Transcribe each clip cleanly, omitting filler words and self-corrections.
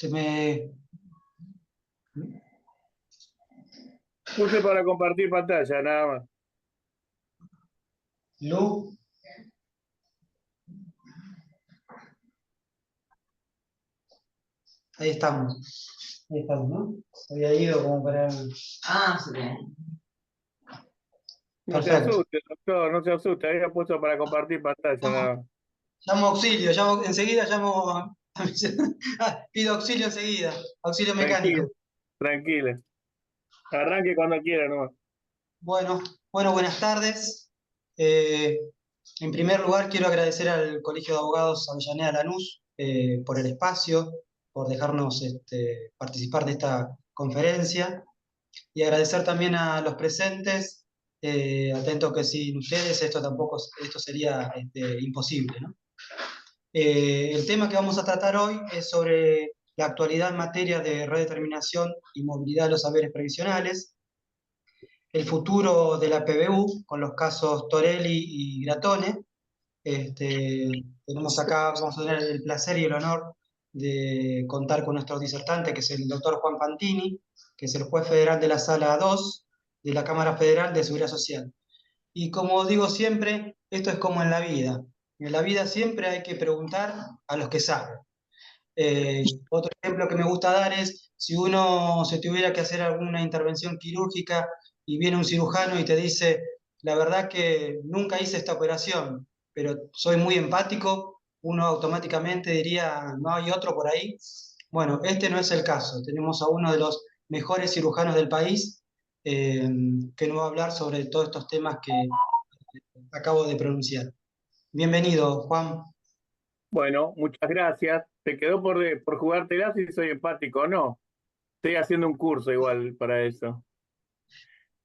Se me... Puse para compartir pantalla, nada más. Lu. Ahí estamos. Ahí estamos, ¿no? Había ido como para... Ah, sí. No se Perfecto. asuste, doctor, no se asuste. Había puesto para compartir pantalla, nada más. Llamo auxilio, enseguida llamo... pido auxilio enseguida, auxilio Tranquilo, mecánico. tranquila. Arranque cuando quiera, nomás. Bueno, buenas tardes. Eh, en primer lugar, quiero agradecer al Colegio de Abogados Avellaneda Lanús por el espacio, por dejarnos participar de esta conferencia y agradecer también a los presentes, atento que sin ustedes esto sería imposible, ¿no? El tema que vamos a tratar hoy es sobre la actualidad en materia de redeterminación y movilidad de los saberes previsionales, el futuro de la PBU con los casos Torelli y Gratone. Tenemos acá, vamos a tener el placer y el honor de contar con nuestro disertante, que es el doctor Juan Fantini, que es el juez federal de la Sala 2 de la Cámara Federal de Seguridad Social. Y como digo siempre, esto es como en la vida. En la vida siempre hay que preguntar a los que saben. Otro ejemplo que me gusta dar es si uno se tuviera que hacer alguna intervención quirúrgica y viene un cirujano y te dice, la verdad que nunca hice esta operación, pero soy muy empático, uno automáticamente diría, no hay otro por ahí. Bueno, este no es el caso. Tenemos a uno de los mejores cirujanos del país que nos va a hablar sobre todos estos temas que acabo de pronunciar. Bienvenido, Juan. Bueno, muchas gracias. Te quedó por jugártela si soy empático o no. Estoy haciendo un curso igual para eso.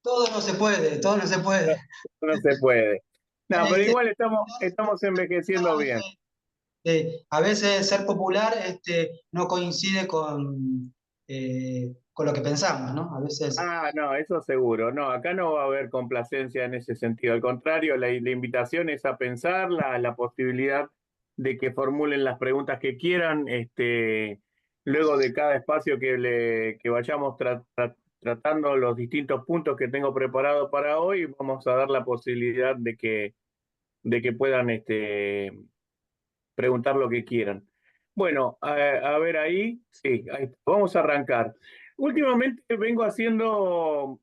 Todo no se puede, todo no se puede. No, no se puede. No, pero Este, igual estamos envejeciendo bien. a veces ser popular no coincide con lo que pensamos, ¿no? A veces, Ah, no, eso seguro. No, acá no va a haber complacencia en ese sentido. Al contrario, la invitación es a pensar la posibilidad de que formulen las preguntas que quieran, luego de cada espacio que vayamos tratando los distintos puntos que tengo preparados para hoy, vamos a dar la posibilidad de que puedan preguntar lo que quieran. Bueno, a ver ahí, sí, ahí, vamos a arrancar. Últimamente vengo haciendo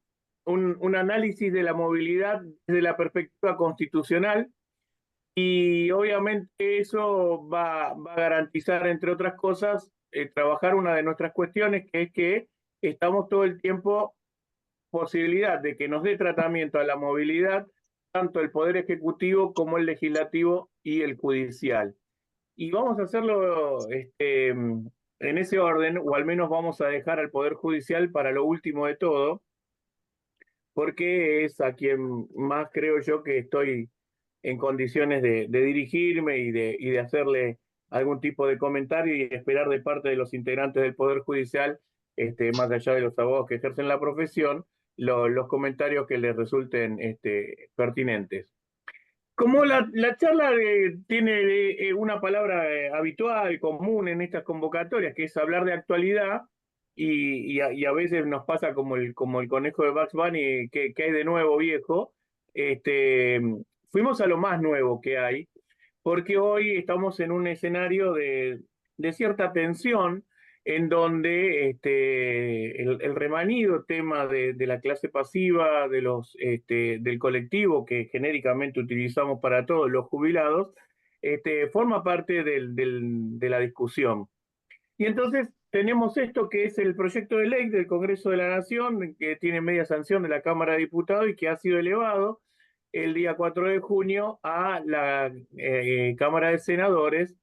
un análisis de la movilidad desde la perspectiva constitucional y obviamente eso va a garantizar, entre otras cosas, trabajar una de nuestras cuestiones, que es que estamos todo el tiempo posibilidad de que nos dé tratamiento a la movilidad tanto el Poder Ejecutivo como el Legislativo y el Judicial. Y vamos a hacerlo en ese orden, o al menos vamos a dejar al Poder Judicial para lo último de todo, porque es a quien más creo yo que estoy en condiciones de dirigirme y de hacerle algún tipo de comentario y esperar de parte de los integrantes del Poder Judicial, más allá de los abogados que ejercen la profesión, los comentarios que les resulten pertinentes. Como la charla tiene una palabra habitual, común en estas convocatorias, que es hablar de actualidad, y a veces nos pasa como el conejo de Bugs Bunny, que hay de nuevo viejo, este, fuimos a lo más nuevo que hay, porque hoy estamos en un escenario de cierta tensión, en donde el remanido tema de la clase pasiva, del colectivo que genéricamente utilizamos para todos los jubilados, forma parte de la discusión. Y entonces tenemos esto que es el proyecto de ley del Congreso de la Nación, que tiene media sanción de la Cámara de Diputados y que ha sido elevado el día 4 de junio a la Cámara de Senadores.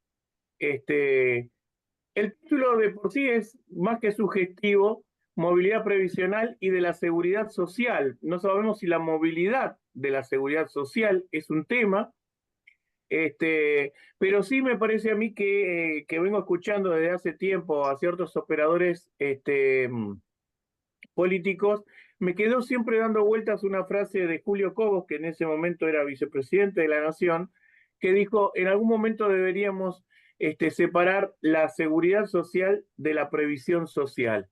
El título de por sí es más que sugestivo: movilidad previsional y de la seguridad social. No sabemos si la movilidad de la seguridad social es un tema, pero sí me parece a mí que vengo escuchando desde hace tiempo a ciertos operadores políticos. Me quedó siempre dando vueltas una frase de Julio Cobos, que en ese momento era vicepresidente de la Nación, que dijo: en algún momento deberíamos separar la seguridad social de la previsión social.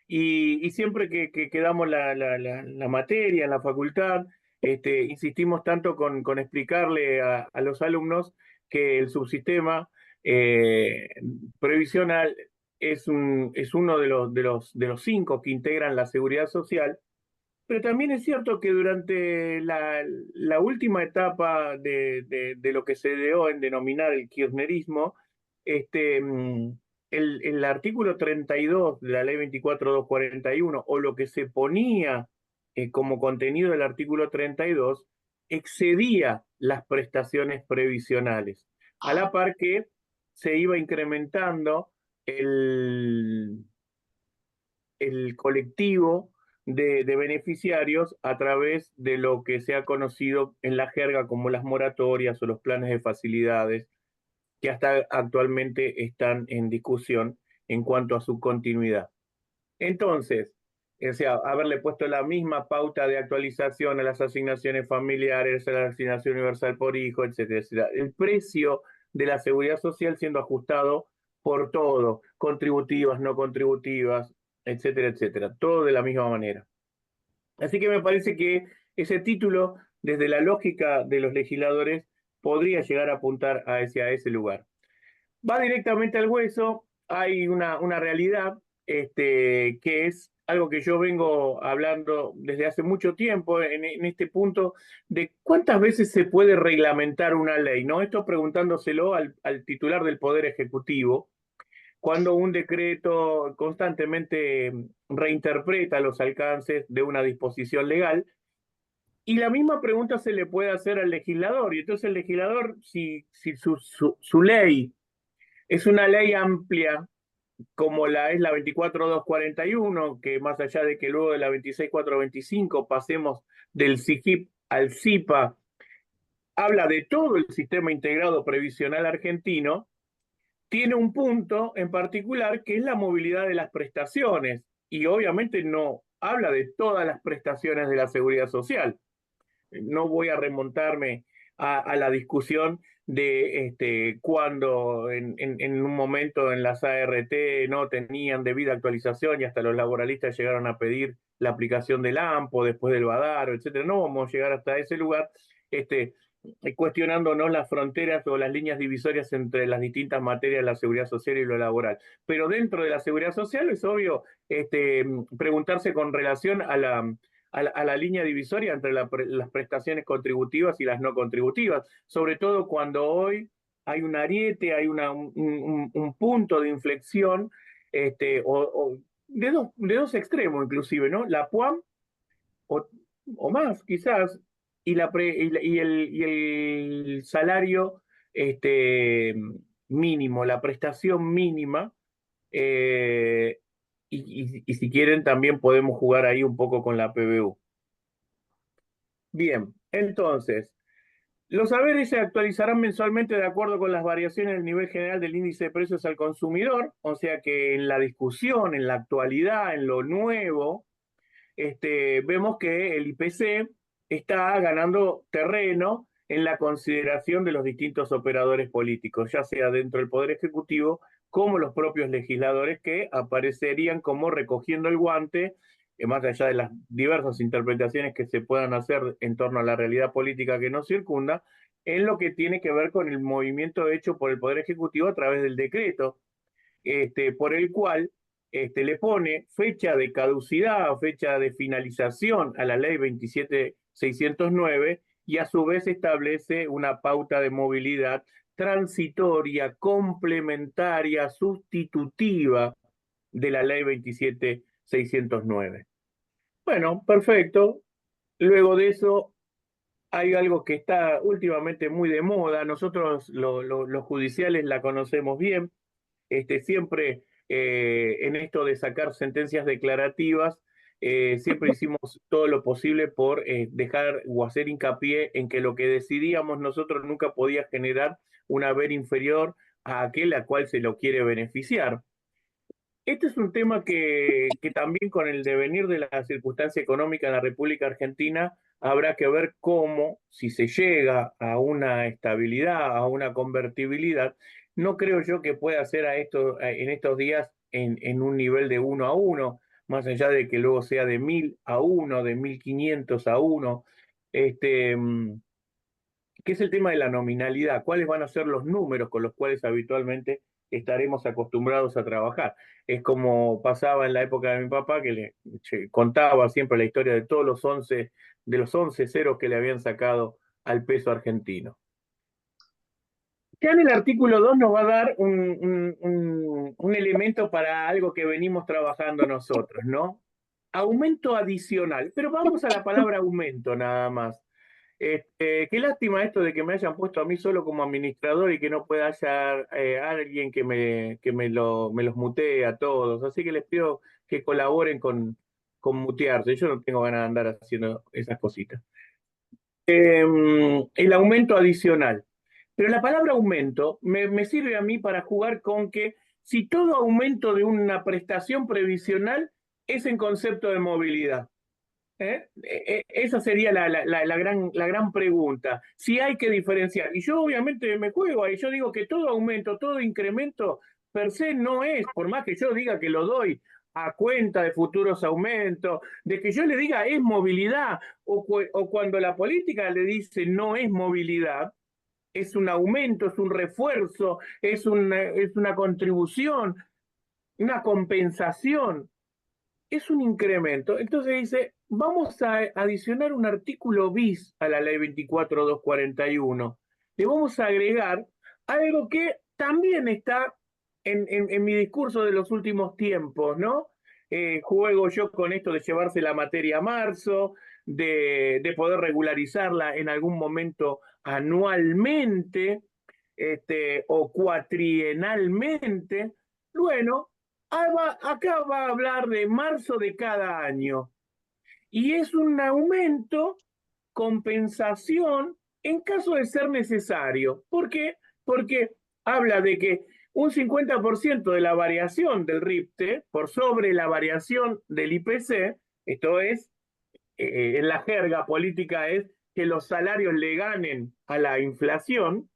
Y siempre que damos la materia en la facultad, insistimos tanto con explicarle a los alumnos que el subsistema previsional es uno de los 5 que integran la seguridad social, pero también es cierto que durante la última etapa de lo que se dio en denominar el kirchnerismo, este, mm, el artículo 32 de la ley 24.241, o lo que se ponía como contenido del artículo 32, excedía las prestaciones previsionales, a la par que se iba incrementando el, el colectivo de beneficiarios a través de lo que se ha conocido en la jerga como las moratorias o los planes de facilidades, que hasta actualmente están en discusión en cuanto a su continuidad. Entonces, o sea, haberle puesto la misma pauta de actualización a las asignaciones familiares, a la asignación universal por hijo, etcétera, etcétera. El precio de la seguridad social siendo ajustado por todo, contributivas, no contributivas, etcétera, etcétera. Todo de la misma manera. Así que me parece que ese título, desde la lógica de los legisladores, podría llegar a apuntar hacia ese lugar. Va directamente al hueso, hay una realidad que es algo que yo vengo hablando desde hace mucho tiempo en este punto, de cuántas veces se puede reglamentar una ley, ¿no? Esto preguntándoselo al titular del Poder Ejecutivo, cuando un decreto constantemente reinterpreta los alcances de una disposición legal. Y la misma pregunta se le puede hacer al legislador. Y entonces el legislador, si su ley es una ley amplia, como es la 24.241, que más allá de que luego de la 26.425 pasemos del SIGIP al SIPA, habla de todo el sistema integrado previsional argentino, tiene un punto en particular que es la movilidad de las prestaciones, y obviamente no habla de todas las prestaciones de la seguridad social. No voy a remontarme a la discusión de cuando en un momento en las ART no tenían debida actualización y hasta los laboralistas llegaron a pedir la aplicación del AMPO después del Badaro, etcétera. No vamos a llegar hasta ese lugar, cuestionándonos las fronteras o las líneas divisorias entre las distintas materias de la seguridad social y lo laboral. Pero dentro de la seguridad social es obvio preguntarse con relación a la línea divisoria entre las prestaciones contributivas y las no contributivas, sobre todo cuando hoy hay un ariete, hay un punto de inflexión de dos extremos inclusive, ¿no? La PUAM o más quizás, y el salario mínimo, la prestación mínima, eh, y si quieren también podemos jugar ahí un poco con la PBU. Bien, entonces, los saberes se actualizarán mensualmente de acuerdo con las variaciones del nivel general del índice de precios al consumidor, o sea que en la discusión, en la actualidad, en lo nuevo, vemos que el IPC está ganando terreno en la consideración de los distintos operadores políticos, ya sea dentro del Poder Ejecutivo como los propios legisladores, que aparecerían como recogiendo el guante, más allá de las diversas interpretaciones que se puedan hacer en torno a la realidad política que nos circunda, en lo que tiene que ver con el movimiento hecho por el Poder Ejecutivo a través del decreto, por el cual le pone fecha de caducidad o fecha de finalización a la ley 27.609 y a su vez establece una pauta de movilidad transitoria, complementaria, sustitutiva de la ley 27.609. Bueno, perfecto. Luego de eso hay algo que está últimamente muy de moda. Nosotros los judiciales la conocemos bien. Siempre en esto de sacar sentencias declarativas, siempre hicimos todo lo posible por dejar o hacer hincapié en que lo que decidíamos nosotros nunca podía generar un haber inferior a aquel a cual se lo quiere beneficiar. Este es un tema que también con el devenir de la circunstancia económica en la República Argentina habrá que ver cómo, si se llega a una estabilidad, a una convertibilidad, no creo yo que pueda ser en estos días en un nivel de 1 a 1, más allá de que luego sea de 1000 a 1, de 1500 a 1. Este, ¿Qué es el tema de la nominalidad? ¿Cuáles van a ser los números con los cuales habitualmente estaremos acostumbrados a trabajar? Es como pasaba en la época de mi papá, que le contaba siempre la historia de todos de los 11 ceros que le habían sacado al peso argentino. Ya en el artículo 2 nos va a dar un elemento para algo que venimos trabajando nosotros, ¿no? Aumento adicional, pero vamos a la palabra aumento nada más. Qué lástima esto de que me hayan puesto a mí solo como administrador y que no pueda hallar alguien que me los mutee a todos. Así que les pido que colaboren con mutearse. Yo no tengo ganas de andar haciendo esas cositas. El aumento adicional. Pero la palabra aumento me sirve a mí para jugar con que si todo aumento de una prestación previsional es en concepto de movilidad. Esa sería la gran pregunta. Si hay que diferenciar. Y yo obviamente me juego ahí. Yo digo que todo aumento, todo incremento per se no es, por más que yo diga que lo doy a cuenta de futuros aumentos, de que yo le diga es movilidad, o cuando la política le dice no es movilidad, es un aumento, es un refuerzo, es una contribución, una compensación, es un incremento. Entonces dice, vamos a adicionar un artículo bis a la ley 24.241. Le vamos a agregar algo que también está en mi discurso de los últimos tiempos, ¿no? Juego yo con esto de llevarse la materia a marzo, de poder regularizarla en algún momento anualmente, o cuatrienalmente. Bueno, acá va a hablar de marzo de cada año. Y es un aumento, compensación, en caso de ser necesario. ¿Por qué? Porque habla de que un 50% de la variación del RIPTE por sobre la variación del IPC, esto es, en la jerga política es que los salarios le ganen a la inflación.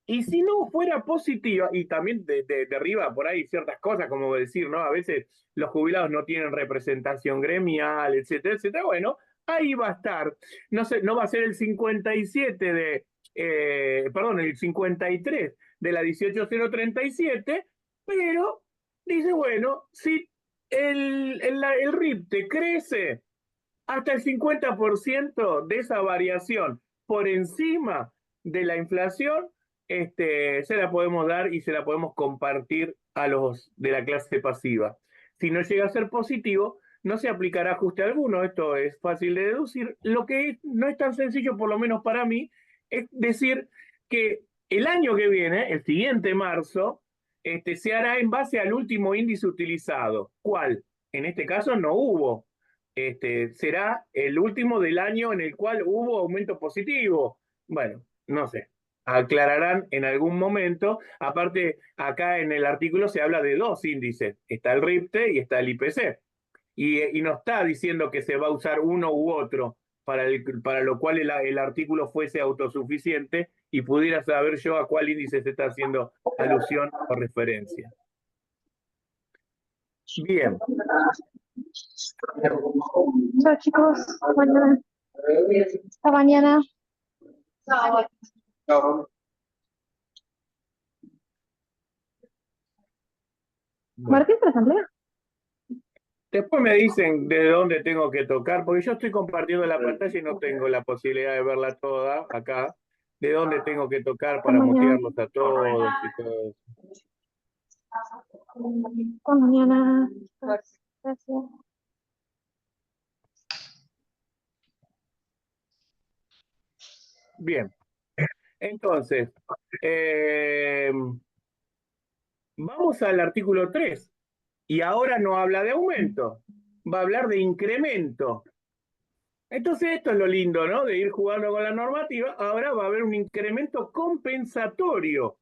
Y si no fuera positiva, y también derriba por ahí ciertas cosas, como decir, ¿no? A veces los jubilados no tienen representación gremial, etcétera, etcétera. Bueno, ahí va a estar. No sé, no va a ser el 57 perdón, el 53 de la 18037, pero dice, bueno, si el RIPTE crece hasta el 50% de esa variación por encima de la inflación, se la podemos dar y se la podemos compartir a los de la clase pasiva. Si no llega a ser positivo, no se aplicará ajuste alguno. Esto es fácil de deducir. Lo que no es tan sencillo, por lo menos para mí, es decir que el año que viene, el siguiente marzo, se hará en base al último índice utilizado. ¿Cuál? En este caso no hubo. Será el último del año en el cual hubo aumento positivo. Bueno, no sé, aclararán en algún momento. Aparte, acá en el artículo se habla de dos índices, está el RIPTE y está el IPC. Y no está diciendo que se va a usar uno u otro, para lo cual el artículo fuese autosuficiente y pudiera saber yo a cuál índice se está haciendo alusión o referencia. Bien. Chao chicos, mañana. Hasta mañana. Martín, ¿para asamblea? Después me dicen de dónde tengo que tocar, porque yo estoy compartiendo la pantalla y no tengo la posibilidad de verla toda acá. De dónde tengo que tocar para mutearlos a todos y todo. Hasta mañana. Gracias. Bien. Entonces, vamos al artículo 3. Y ahora no habla de aumento, va a hablar de incremento. Entonces esto es lo lindo, ¿no? De ir jugando con la normativa. Ahora va a haber un incremento compensatorio,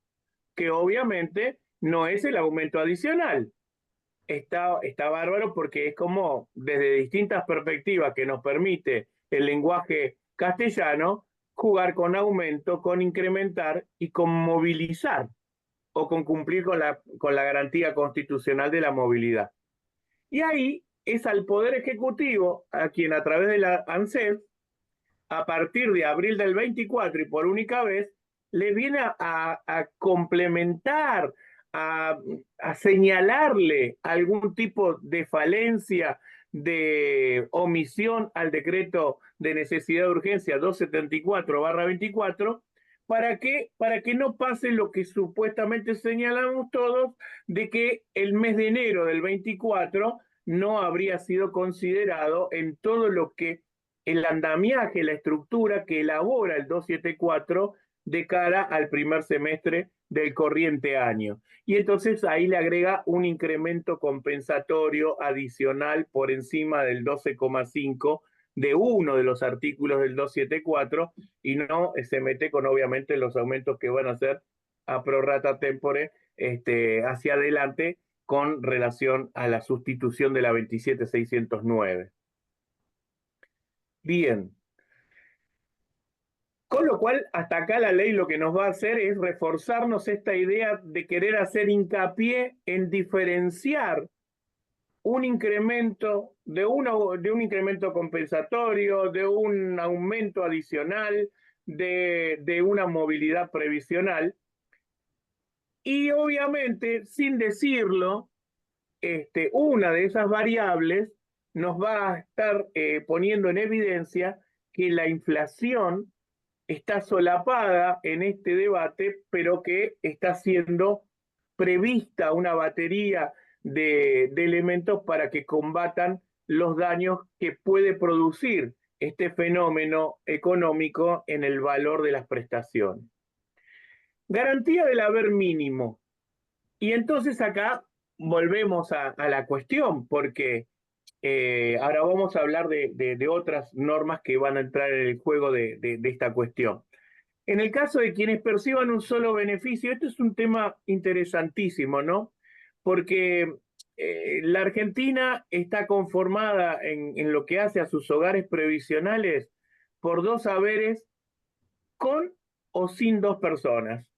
que obviamente no es el aumento adicional. Está bárbaro porque es como desde distintas perspectivas que nos permite el lenguaje castellano, jugar con aumento, con incrementar y con movilizar o con cumplir con la garantía constitucional de la movilidad. Y ahí es al Poder Ejecutivo a quien a través de la ANSES, a partir de abril del 24 y por única vez, le viene a complementar, a señalarle algún tipo de falencia, de omisión al decreto de necesidad de urgencia 274/24, para que no pase lo que supuestamente señalamos todos, de que el mes de enero del 24 no habría sido considerado en todo lo que el andamiaje, la estructura que elabora el 274 de cara al primer semestre del corriente año. Y entonces ahí le agrega un incremento compensatorio adicional por encima del 12,5 de uno de los artículos del 274 y no se mete con obviamente los aumentos que van a ser a prorata tempore hacia adelante con relación a la sustitución de la 27.609. Bien. Con lo cual, hasta acá la ley lo que nos va a hacer es reforzarnos esta idea de querer hacer hincapié en diferenciar un incremento de un incremento compensatorio, de un aumento adicional, de una movilidad previsional. Y obviamente, sin decirlo, una de esas variables nos va a estar poniendo en evidencia que la inflación está solapada en este debate, pero que está siendo prevista una batería de elementos para que combatan los daños que puede producir este fenómeno económico en el valor de las prestaciones. Garantía del haber mínimo. Y entonces acá volvemos a la cuestión, porque ahora vamos a hablar de otras normas que van a entrar en el juego de esta cuestión. En el caso de quienes perciban un solo beneficio, esto es un tema interesantísimo, ¿no? Porque la Argentina está conformada en lo que hace a sus hogares previsionales por dos haberes con o sin dos personas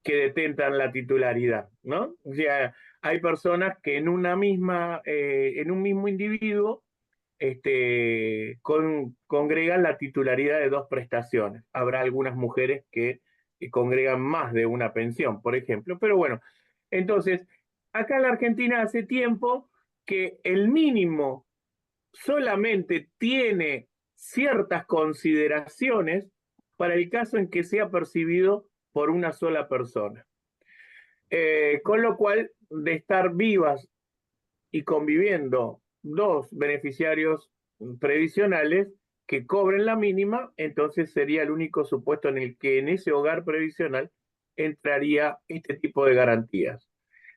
que detentan la titularidad, ¿no? O sea, hay personas que en un mismo individuo congregan la titularidad de dos prestaciones. Habrá algunas mujeres que congregan más de una pensión, por ejemplo, pero bueno, entonces, acá en la Argentina hace tiempo que el mínimo solamente tiene ciertas consideraciones para el caso en que sea percibido por una sola persona. Con lo cual, de estar vivas y conviviendo dos beneficiarios previsionales que cobren la mínima, entonces sería el único supuesto en el que en ese hogar previsional entraría este tipo de garantías.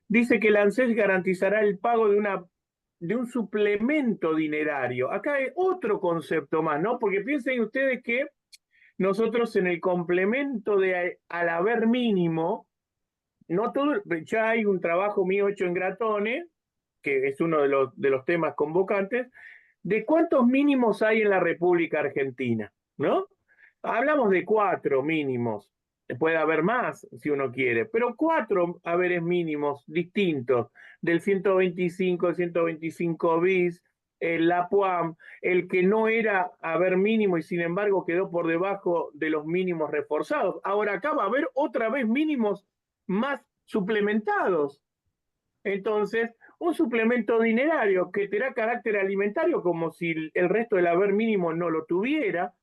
Dice que la ANSES garantizará el pago de un suplemento dinerario. Acá hay otro concepto más, ¿no? Porque piensen ustedes que nosotros en el complemento al haber mínimo, no todo, ya hay un trabajo mío hecho en Gratone, que es uno de los temas convocantes, de cuántos mínimos hay en la República Argentina, ¿no? Hablamos de 4 mínimos, puede haber más si uno quiere, pero 4 haberes mínimos distintos, del 125, el 125 bis, la PUAM, el que no era haber mínimo y sin embargo quedó por debajo de los mínimos reforzados. Ahora acá va a haber otra vez mínimos más suplementados. Entonces, un suplemento dinerario que tendrá carácter alimentario como si el resto del haber mínimo no lo tuviera,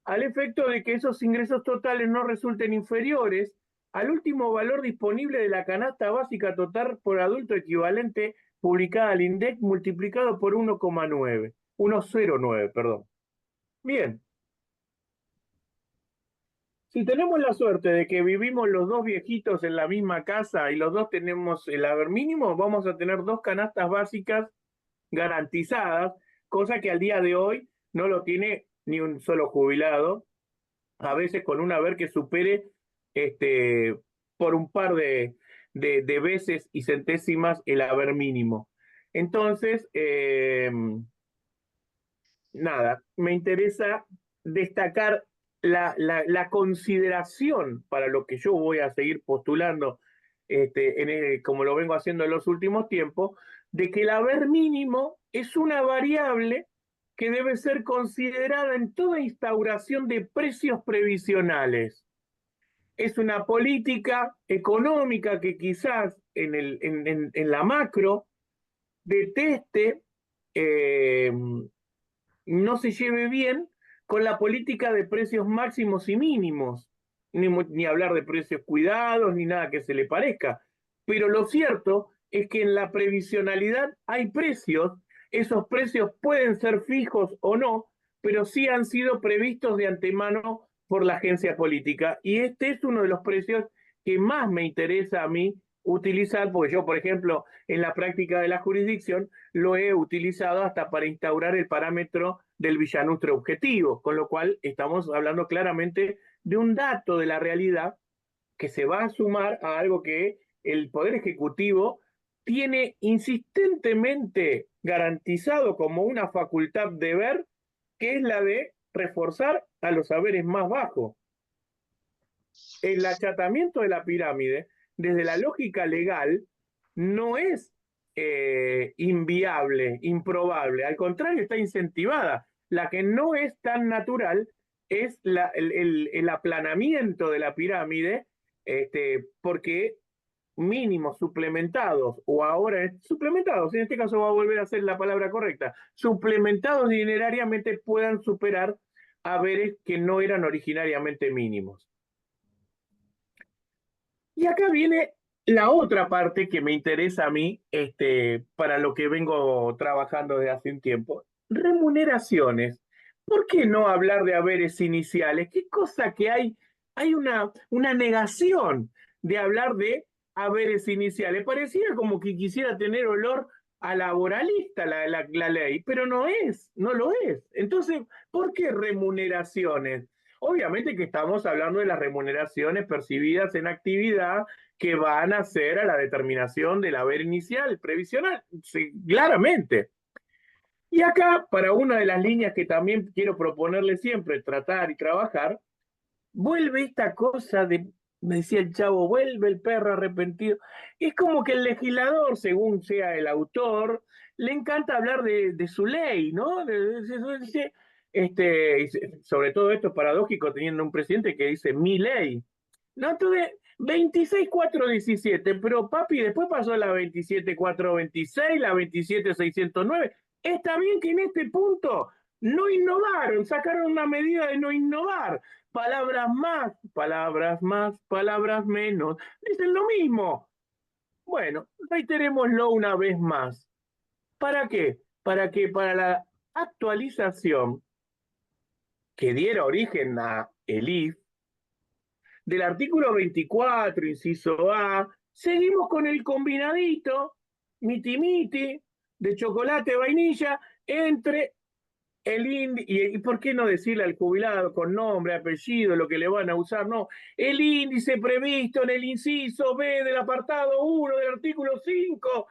al efecto de que esos ingresos totales no resulten inferiores al último valor disponible de la canasta básica total por adulto equivalente publicada al INDEC multiplicado por 1,09, perdón. Bien. Si tenemos la suerte de que vivimos los dos viejitos en la misma casa y los dos tenemos el haber mínimo, vamos a tener 2 canastas básicas garantizadas, cosa que al día de hoy no lo tiene ni un solo jubilado, a veces con un haber que supere por un par de veces y centésimas el haber mínimo. Entonces, nada, me interesa destacar la consideración para lo que yo voy a seguir postulando, como lo vengo haciendo en los últimos tiempos, de que el haber mínimo es una variable que debe ser considerada en toda instauración de precios previsionales. Es una política económica que quizás en la macro deteste, no se lleve bien con la política de precios máximos y mínimos, ni hablar de precios cuidados, ni nada que se le parezca. Pero lo cierto es que en la previsionalidad hay precios, esos precios pueden ser fijos o no, pero sí han sido previstos de antemano por la agencia política. Y este es uno de los precios que más me interesa a mí utilizar, porque yo, por ejemplo, en la práctica de la jurisdicción, lo he utilizado hasta para instaurar el parámetro del villanustre objetivo, con lo cual estamos hablando claramente de un dato de la realidad que se va a sumar a algo que el Poder Ejecutivo tiene insistentemente garantizado como una facultad de ver, que es la de reforzar a los saberes más bajos. El achatamiento de la pirámide, desde la lógica legal, no es inviable, improbable, al contrario, está incentivada. La que no es tan natural es el aplanamiento de la pirámide, porque mínimos suplementados, o ahora suplementados, en este caso va a volver a ser la palabra correcta, suplementados dinerariamente puedan superar haberes que no eran originariamente mínimos. Y acá viene la otra parte que me interesa a mí, para lo que vengo trabajando desde hace un tiempo. Remuneraciones. ¿Por qué no hablar de haberes iniciales? ¿Qué cosa que hay? Hay una negación de hablar de haberes iniciales. Pareciera como que quisiera tener olor a laboralista la ley, pero no lo es. Entonces, ¿por qué remuneraciones? Obviamente que estamos hablando de las remuneraciones percibidas en actividad que van a ser a la determinación del haber inicial, previsional, sí, claramente. Y acá, para una de las líneas que también quiero proponerle siempre, tratar y trabajar, vuelve esta cosa de, me decía el Chavo, vuelve el perro arrepentido. Es como que el legislador, según sea el autor, le encanta hablar de su ley, ¿no? Dice, sobre todo esto es paradójico teniendo un presidente que dice mi ley. No, entonces, 26.417, pero papi, después pasó la 27.426, la 27.609. Está bien que en este punto no innovaron, sacaron una medida de no innovar. Palabras más, palabras menos. Dicen lo mismo. Bueno, reiterémoslo una vez más. ¿Para qué? Para que para la actualización que diera origen a el IF, del artículo 24, inciso A, seguimos con el combinadito, miti-miti, de chocolate vainilla, entre el índice, y por qué no decirle al jubilado con nombre, apellido, lo que le van a usar, no, el índice previsto en el inciso B del apartado 1 del artículo 5,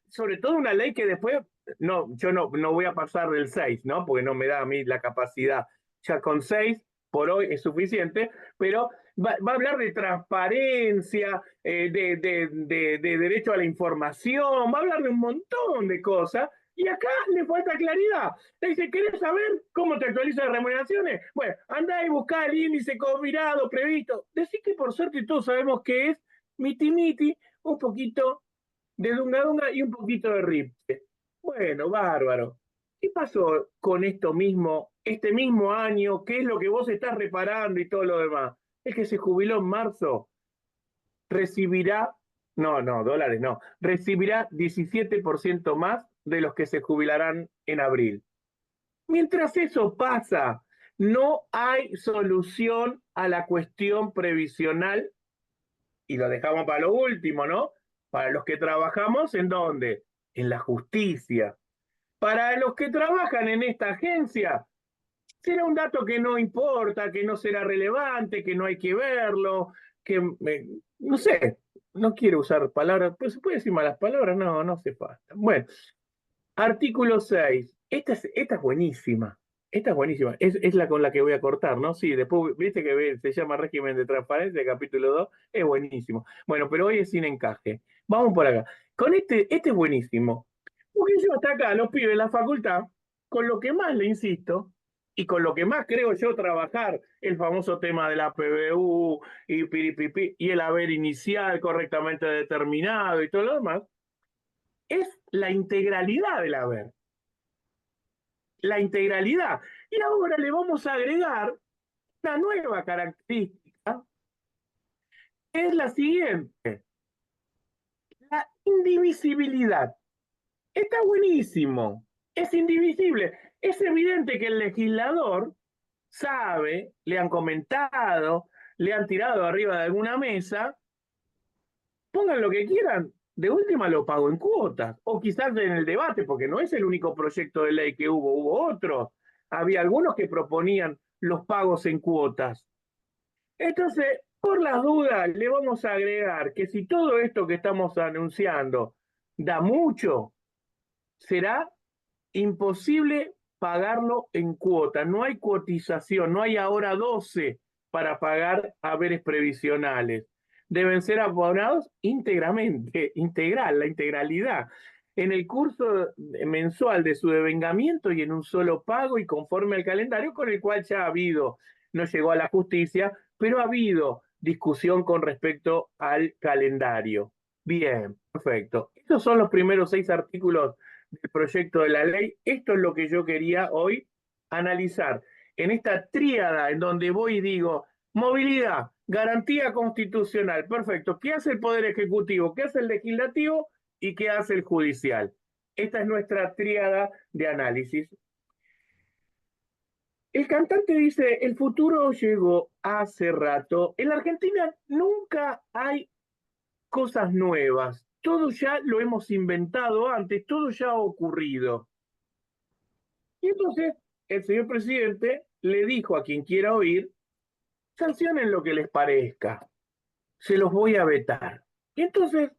sobre todo una ley que después, yo no voy a pasar del 6, ¿no? Porque no me da a mí la capacidad, ya con 6 por hoy es suficiente, pero va a hablar de transparencia, de derecho a la información, va a hablar de un montón de cosas. Y acá le falta claridad. Te dice, ¿querés saber cómo te actualizan las remuneraciones? Bueno, andá y buscá el índice combinado previsto. Decís que por suerte todos sabemos que es miti-miti, un poquito de dunga-dunga y un poquito de ripte. Bueno, bárbaro. ¿Qué pasó con esto mismo, este mismo año? ¿Qué es lo que vos estás reparando y todo lo demás? Es que se jubiló en marzo. Recibirá, dólares no, recibirá 17% más de los que se jubilarán en abril. Mientras eso pasa, no hay solución a la cuestión previsional, y lo dejamos para lo último, ¿no? Para los que trabajamos, ¿en dónde? En la justicia. Para los que trabajan en esta agencia, será un dato que no importa, que no será relevante, que no hay que verlo, que no sé, no quiero usar palabras, pues se puede decir malas palabras, no hace falta. Bueno, artículo 6, esta es buenísima. Esta es buenísima, es la con la que voy a cortar, ¿no? Sí, después, viste que se llama régimen de transparencia, capítulo 2, es buenísimo. Bueno, pero hoy es sin encaje. Vamos por acá. Con este es buenísimo. Porque yo hasta acá, los pibes en la facultad, con lo que más le insisto, y con lo que más creo yo trabajar, el famoso tema de la PBU y piripipi, y el haber inicial correctamente determinado y todo lo demás, es la integralidad del haber. La integralidad. Y ahora le vamos a agregar una nueva característica, que es la siguiente, la indivisibilidad. Está buenísimo, es indivisible. Es evidente que el legislador sabe, le han comentado, le han tirado arriba de alguna mesa, pongan lo que quieran, de última lo pago en cuotas, o quizás en el debate, porque no es el único proyecto de ley que hubo otros. Había algunos que proponían los pagos en cuotas. Entonces, por las dudas, le vamos a agregar que si todo esto que estamos anunciando da mucho, será imposible pagarlo en cuota. No hay cotización, no hay ahora 12 para pagar haberes previsionales. Deben ser abonados íntegramente, integral, la integralidad. En el curso mensual de su devengamiento y en un solo pago y conforme al calendario con el cual ya ha habido, no llegó a la justicia, pero ha habido discusión con respecto al calendario. Bien, perfecto. Estos son los primeros 6 artículos del proyecto de la ley. Esto es lo que yo quería hoy analizar. En esta tríada en donde voy y digo, movilidad, garantía constitucional, perfecto. ¿Qué hace el Poder Ejecutivo? ¿Qué hace el Legislativo? ¿Y qué hace el Judicial? Esta es nuestra tríada de análisis. El cantante dice, el futuro llegó hace rato. En la Argentina nunca hay cosas nuevas. Todo ya lo hemos inventado antes, todo ya ha ocurrido. Y entonces el señor presidente le dijo a quien quiera oír, sancionen lo que les parezca, se los voy a vetar. Y entonces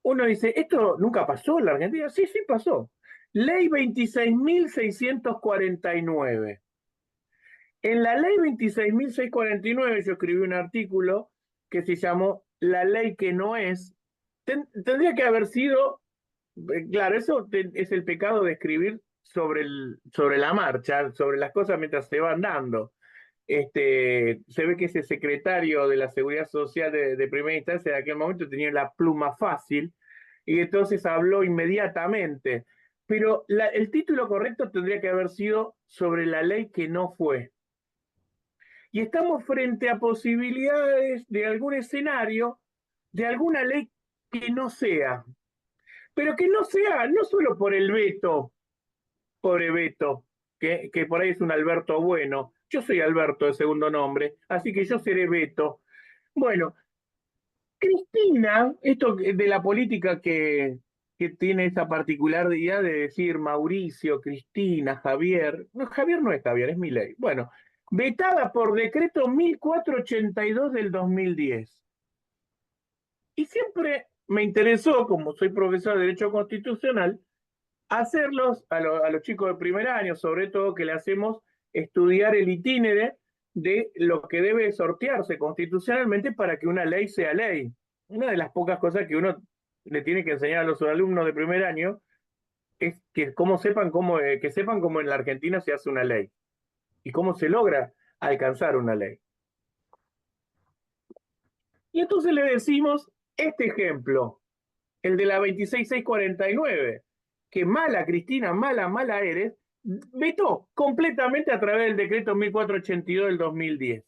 uno dice, ¿esto nunca pasó en la Argentina? Sí, sí pasó. Ley 26.649. En la ley 26.649 yo escribí un artículo que se llamó La ley que no es. Tendría que haber sido, claro, eso es el pecado de escribir sobre la marcha, sobre las cosas mientras se van dando. Se ve que ese secretario de la Seguridad Social de primera instancia de aquel momento tenía la pluma fácil y entonces habló inmediatamente. Pero el título correcto tendría que haber sido sobre la ley que no fue. Y estamos frente a posibilidades de algún escenario, de alguna ley que no sea, pero que no sea no solo por el veto, pobre Beto, que por ahí es un Alberto bueno. Yo soy Alberto de segundo nombre, así que yo seré Beto. Bueno, Cristina, esto de la política que tiene esa particularidad de decir Mauricio, Cristina, Javier. No, Javier no es Javier, es Milei. Bueno, vetada por decreto 1482 del 2010. Y siempre me interesó, como soy profesor de Derecho Constitucional, hacerlos a los chicos de primer año, sobre todo que le hacemos estudiar el itinere de lo que debe sortearse constitucionalmente para que una ley sea ley. Una de las pocas cosas que uno le tiene que enseñar a los alumnos de primer año es que sepan cómo en la Argentina se hace una ley y cómo se logra alcanzar una ley. Y entonces le decimos este ejemplo, el de la 26649, que mala Cristina, mala eres, vetó completamente a través del decreto 1482 del 2010.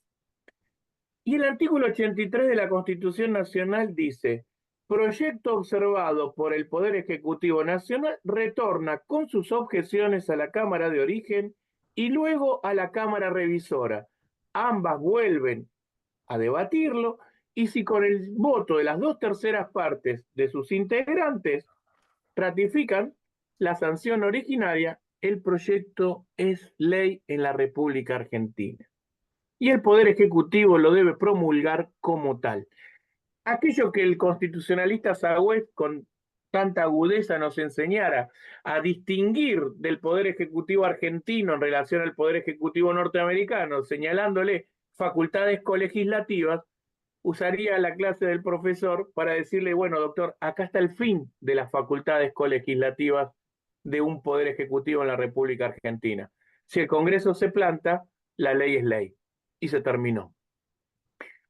Y el artículo 83 de la Constitución Nacional dice, proyecto observado por el Poder Ejecutivo Nacional retorna con sus objeciones a la Cámara de Origen y luego a la Cámara Revisora. Ambas vuelven a debatirlo y si con el voto de las 2/3 partes de sus integrantes ratifican la sanción originaria, el proyecto es ley en la República Argentina. Y el Poder Ejecutivo lo debe promulgar como tal. Aquello que el constitucionalista Sagüez, con tanta agudeza nos enseñara a distinguir del Poder Ejecutivo argentino en relación al Poder Ejecutivo norteamericano, señalándole facultades colegislativas, usaría la clase del profesor para decirle, bueno, doctor, acá está el fin de las facultades colegislativas de un Poder Ejecutivo en la República Argentina. Si el Congreso se planta, la ley es ley. Y se terminó.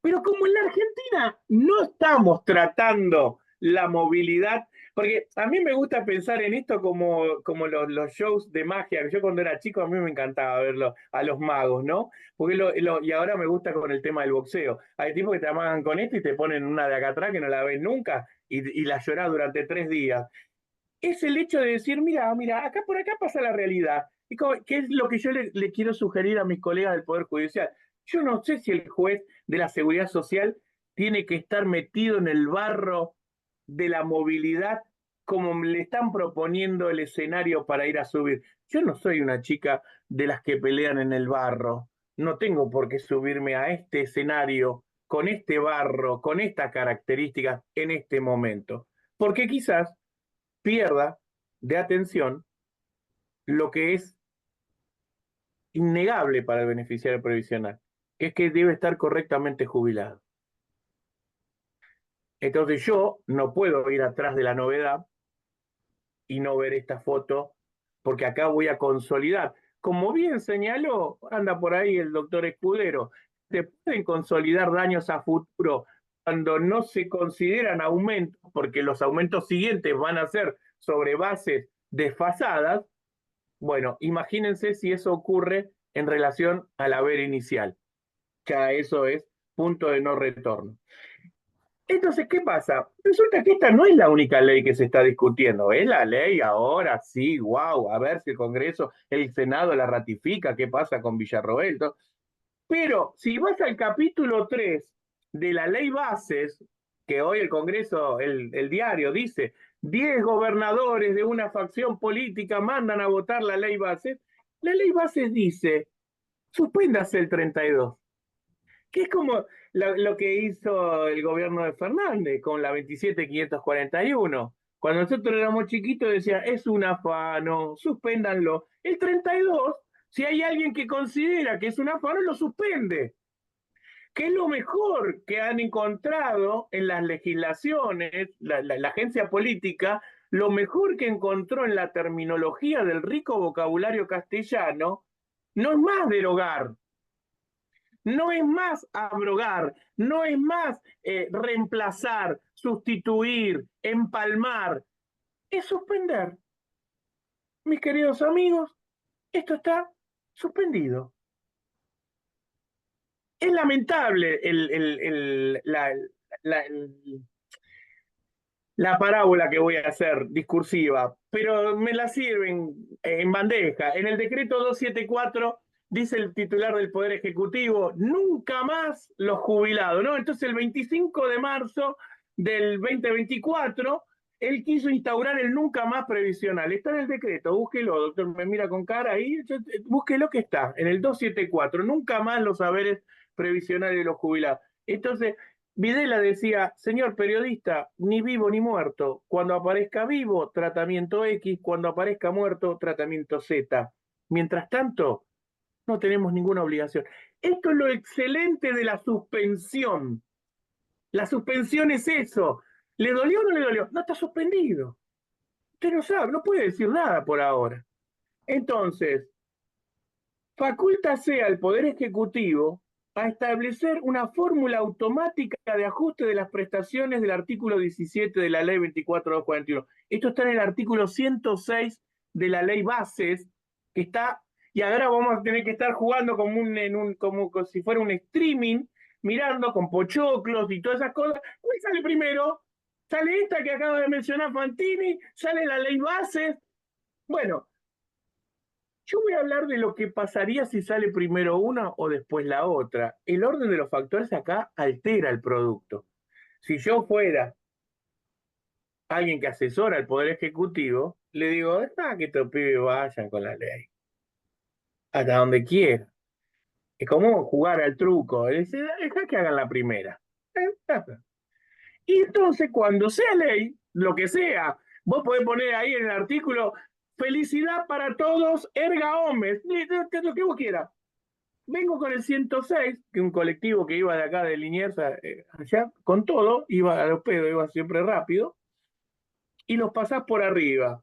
Pero como en la Argentina no estamos tratando la movilidad, porque a mí me gusta pensar en esto como los shows de magia. Yo cuando era chico a mí me encantaba verlo a los magos, ¿no? Porque y ahora me gusta con el tema del boxeo. Hay tipos que te amagan con esto y te ponen una de acá atrás que no la ves nunca y la llorás durante 3 días. Es el hecho de decir, mira, acá por acá pasa la realidad. ¿Qué es lo que yo le quiero sugerir a mis colegas del Poder Judicial? Yo no sé si el juez de la Seguridad Social tiene que estar metido en el barro de la movilidad como le están proponiendo el escenario para ir a subir. Yo no soy una chica de las que pelean en el barro. No tengo por qué subirme a este escenario con este barro, con estas características en este momento. Porque quizás pierda de atención lo que es innegable para el beneficiario previsional, que es que debe estar correctamente jubilado. Entonces yo no puedo ir atrás de la novedad y no ver esta foto, porque acá voy a consolidar. Como bien señaló, anda por ahí el doctor Escudero, se pueden consolidar daños a futuro cuando no se consideran aumentos, porque los aumentos siguientes van a ser sobre bases desfasadas. Bueno, imagínense si eso ocurre en relación al haber inicial. Ya eso es punto de no retorno. Entonces, ¿qué pasa? Resulta que esta no es la única ley que se está discutiendo. Es la ley ahora, sí, wow, a ver si el Congreso, el Senado la ratifica, qué pasa con Villarroel. Pero si vas al capítulo 3 de la ley bases, que hoy el Congreso, el diario dice, 10 gobernadores de una facción política mandan a votar la ley bases dice, suspéndase el 32, que es como lo que hizo el gobierno de Fernández con la 27.541. Cuando nosotros éramos chiquitos decía, es un afano, suspéndanlo. El 32, si hay alguien que considera que es un afano, lo suspende. ¿Qué es lo mejor que han encontrado en las legislaciones, la agencia política? Lo mejor que encontró en la terminología del rico vocabulario castellano no es más derogar, no es más abrogar, no es más reemplazar, sustituir, empalmar, es suspender. Mis queridos amigos, esto está suspendido. Es lamentable la parábola que voy a hacer discursiva, pero me la sirven en bandeja. En el decreto 274 dice el titular del Poder Ejecutivo, nunca más los jubilados, ¿no? Entonces el 25 de marzo del 2024, él quiso instaurar el nunca más previsional. Está en el decreto, búsquelo, doctor, me mira con cara ahí, búsquelo que está, en el 274, nunca más los saberes previsionales de los jubilados. Entonces, Videla decía, señor periodista, ni vivo ni muerto. Cuando aparezca vivo, tratamiento X. Cuando aparezca muerto, tratamiento Z. Mientras tanto, no tenemos ninguna obligación. Esto es lo excelente de la suspensión. La suspensión es eso. ¿Le dolió o no le dolió? No, está suspendido. Usted no sabe, no puede decir nada por ahora. Entonces, facúltase al Poder Ejecutivo a establecer una fórmula automática de ajuste de las prestaciones del artículo 17 de la ley 24.241. Esto está en el artículo 106 de la ley bases, que está, y ahora vamos a tener que estar jugando como si fuera un streaming, mirando con pochoclos y todas esas cosas. ¿Cuál sale primero? Sale esta que acaba de mencionar Fantini, sale la ley bases. Bueno, yo voy a hablar de lo que pasaría si sale primero una o después la otra. El orden de los factores acá altera el producto. Si yo fuera alguien que asesora al Poder Ejecutivo, le digo, que estos pibes vayan con la ley. Hasta donde quieran. Es como jugar al truco. Dice, deja que hagan la primera. Y entonces, cuando sea ley, lo que sea, Vos podés poner ahí en el artículo, felicidad para todos, erga homes, lo que vos quieras. Vengo con el 106, que es un colectivo que iba de acá de Liniers allá, con todo, iba a los pedos, iba siempre rápido, y los pasás por arriba.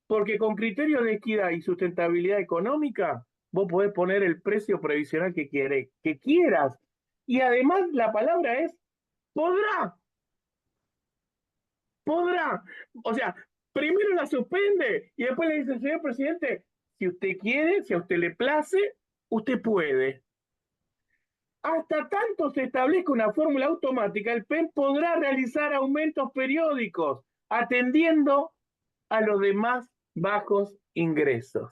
Porque con criterios de equidad y sustentabilidad económica, vos podés poner el precio previsional que quieras. Y además la palabra es podrá. Podrá. O sea, primero la suspende y después le dice, señor presidente, si usted quiere, si a usted le place, usted puede. Hasta tanto se establezca una fórmula automática, el PEN podrá realizar aumentos periódicos atendiendo a los demás bajos ingresos,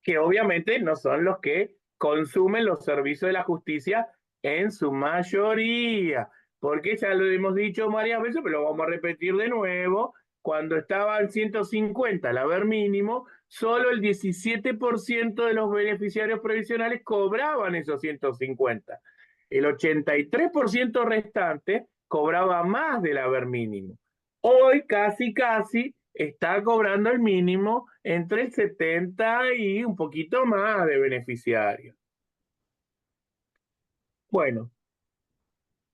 que obviamente no son los que consumen los servicios de la justicia en su mayoría, porque ya lo hemos dicho varias veces, pero lo vamos a repetir de nuevo. Cuando estaba en 150 el haber mínimo, solo el 17% de los beneficiarios previsionales cobraban esos 150. El 83% restante cobraba más del haber mínimo. Hoy casi está cobrando el mínimo entre el 70 y un poquito más de beneficiarios. Bueno,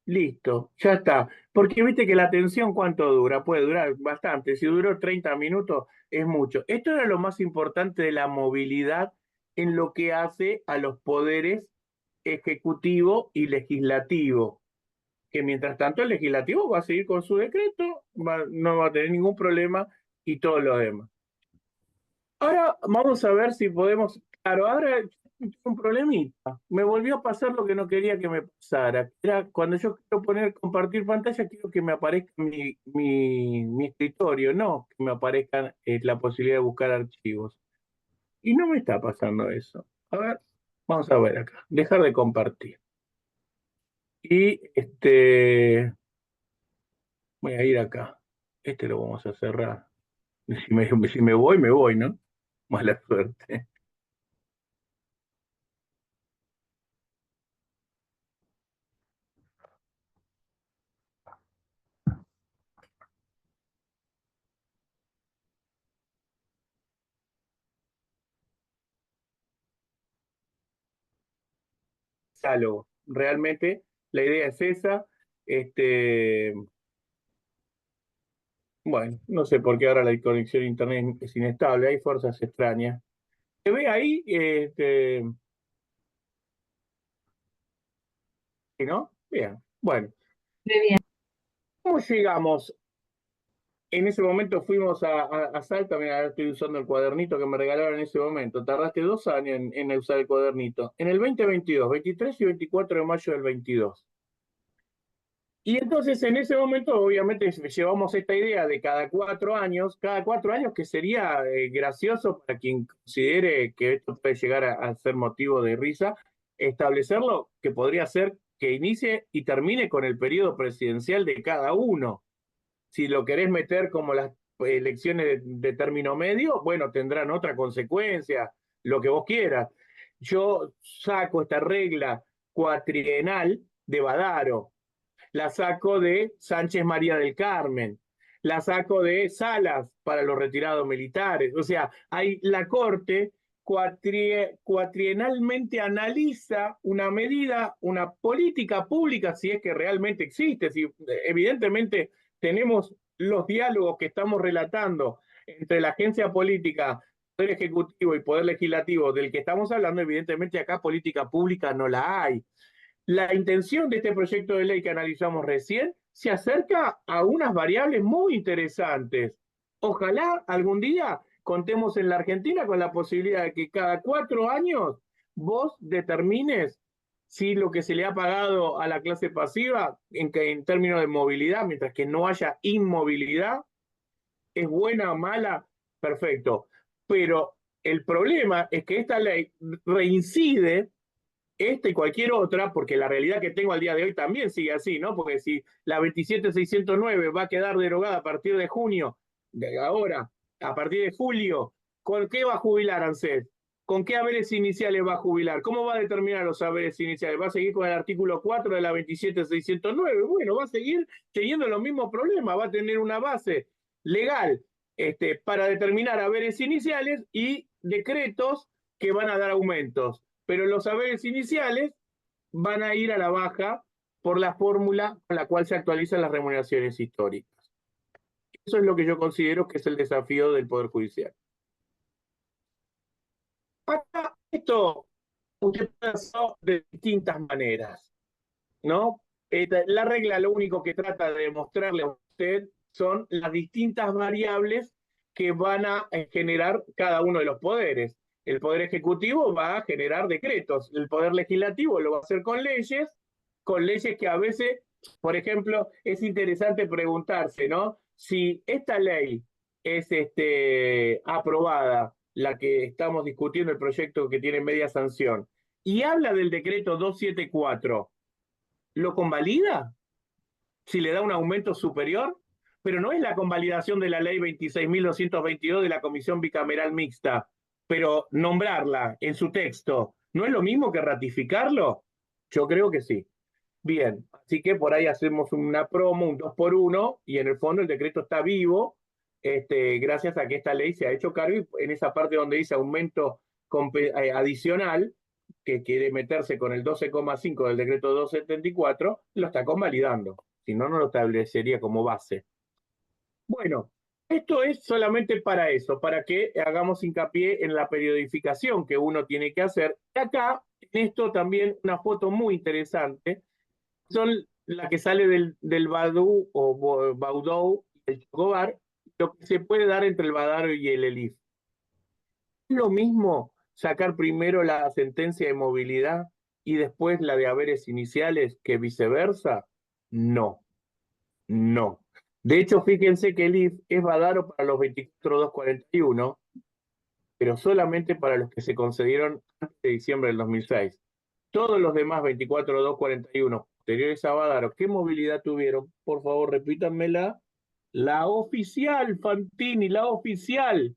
listo, ya está. Porque viste que la atención, ¿cuánto dura? Puede durar bastante. Si duró 30 minutos, es mucho. Esto era lo más importante de la movilidad en lo que hace a los poderes ejecutivo y legislativo. Que mientras tanto el legislativo va a seguir con su decreto, no va a tener ningún problema y todo lo demás. Ahora vamos a ver si podemos. Claro, ahora un problemita. Me volvió a pasar lo que no quería que me pasara. Era cuando yo quiero compartir pantalla, quiero que me aparezca mi escritorio, no que me aparezca la posibilidad de buscar archivos. Y no me está pasando eso. A ver, vamos a ver acá. Dejar de compartir. Y voy a ir acá. Lo vamos a cerrar. Si me voy, ¿no? Mala suerte. Diálogo. Realmente la idea es esa. Bueno, no sé por qué ahora la conexión a internet es inestable, hay fuerzas extrañas. ¿Se ve ahí? ¿Sí, no? Bien, bueno. Muy bien. ¿Cómo llegamos? En ese momento fuimos a Salta, mira, ahora estoy usando el cuadernito que me regalaron en ese momento. Tardaste 2 años en usar el cuadernito. En el 2022, 23 y 24 de mayo del 22. Y entonces en ese momento obviamente llevamos esta idea de cada 4 años que sería gracioso para quien considere que esto puede llegar a ser motivo de risa, establecerlo que podría ser que inicie y termine con el periodo presidencial de cada uno. Si lo querés meter como las elecciones de término medio, bueno, tendrán otra consecuencia, lo que vos quieras. Yo saco esta regla cuatrienal de Badaro, la saco de Sánchez María del Carmen, la saco de Salas para los retirados militares. O sea, la Corte cuatrienalmente analiza una medida, una política pública, si es que realmente existe. Si, evidentemente tenemos los diálogos que estamos relatando entre la agencia política, Poder Ejecutivo y Poder Legislativo del que estamos hablando, evidentemente acá política pública no la hay. La intención de este proyecto de ley que analizamos recién se acerca a unas variables muy interesantes. Ojalá algún día contemos en la Argentina con la posibilidad de que cada 4 años vos determines si lo que se le ha pagado a la clase pasiva en términos de movilidad, mientras que no haya inmovilidad, es buena o mala, perfecto. Pero el problema es que esta ley reincide, esta y cualquier otra, porque la realidad que tengo al día de hoy también sigue así, ¿no? Porque si la 27609 va a quedar derogada a partir de junio, de ahora, a partir de julio, ¿con qué va a jubilar ANSES? ¿Con qué haberes iniciales va a jubilar? ¿Cómo va a determinar los haberes iniciales? ¿Va a seguir con el artículo 4 de la 27609? Bueno, va a seguir teniendo los mismos problemas, va a tener una base legal para determinar haberes iniciales y decretos que van a dar aumentos. Pero los haberes iniciales van a ir a la baja por la fórmula con la cual se actualizan las remuneraciones históricas. Eso es lo que yo considero que es el desafío del Poder Judicial. Acá esto usted puede hacerlo de distintas maneras, ¿no? La regla lo único que trata de demostrarle a usted son las distintas variables que van a generar cada uno de los poderes. El Poder Ejecutivo va a generar decretos, el Poder Legislativo lo va a hacer con leyes que a veces, por ejemplo, es interesante preguntarse, ¿no? Si esta ley es aprobada, la que estamos discutiendo, el proyecto que tiene media sanción, y habla del decreto 274, ¿lo convalida? Si le da un aumento superior, pero no es la convalidación de la ley 26.222 de la Comisión Bicameral Mixta, pero nombrarla en su texto, ¿no es lo mismo que ratificarlo? Yo creo que sí. Bien, así que por ahí hacemos una promo, un 2x1, y en el fondo el decreto está vivo, gracias a que esta ley se ha hecho cargo, y en esa parte donde dice aumento adicional, que quiere meterse con el 12,5 del decreto 274, lo está convalidando. Si no, no lo establecería como base. Bueno, esto es solamente para eso, para que hagamos hincapié en la periodificación que uno tiene que hacer. Y acá, en esto también una foto muy interesante, son la que sale del Badú o Baudou, el Chocobar, lo que se puede dar entre el Badaro y el Elif. ¿Es lo mismo sacar primero la sentencia de movilidad y después la de haberes iniciales que viceversa? No, no. De hecho, fíjense que el IF es Badaro para los 24.241, pero solamente para los que se concedieron antes de diciembre del 2006. Todos los demás 24.241 posteriores a Badaro, ¿qué movilidad tuvieron? Por favor, repítanmela. La oficial, Fantini, la oficial.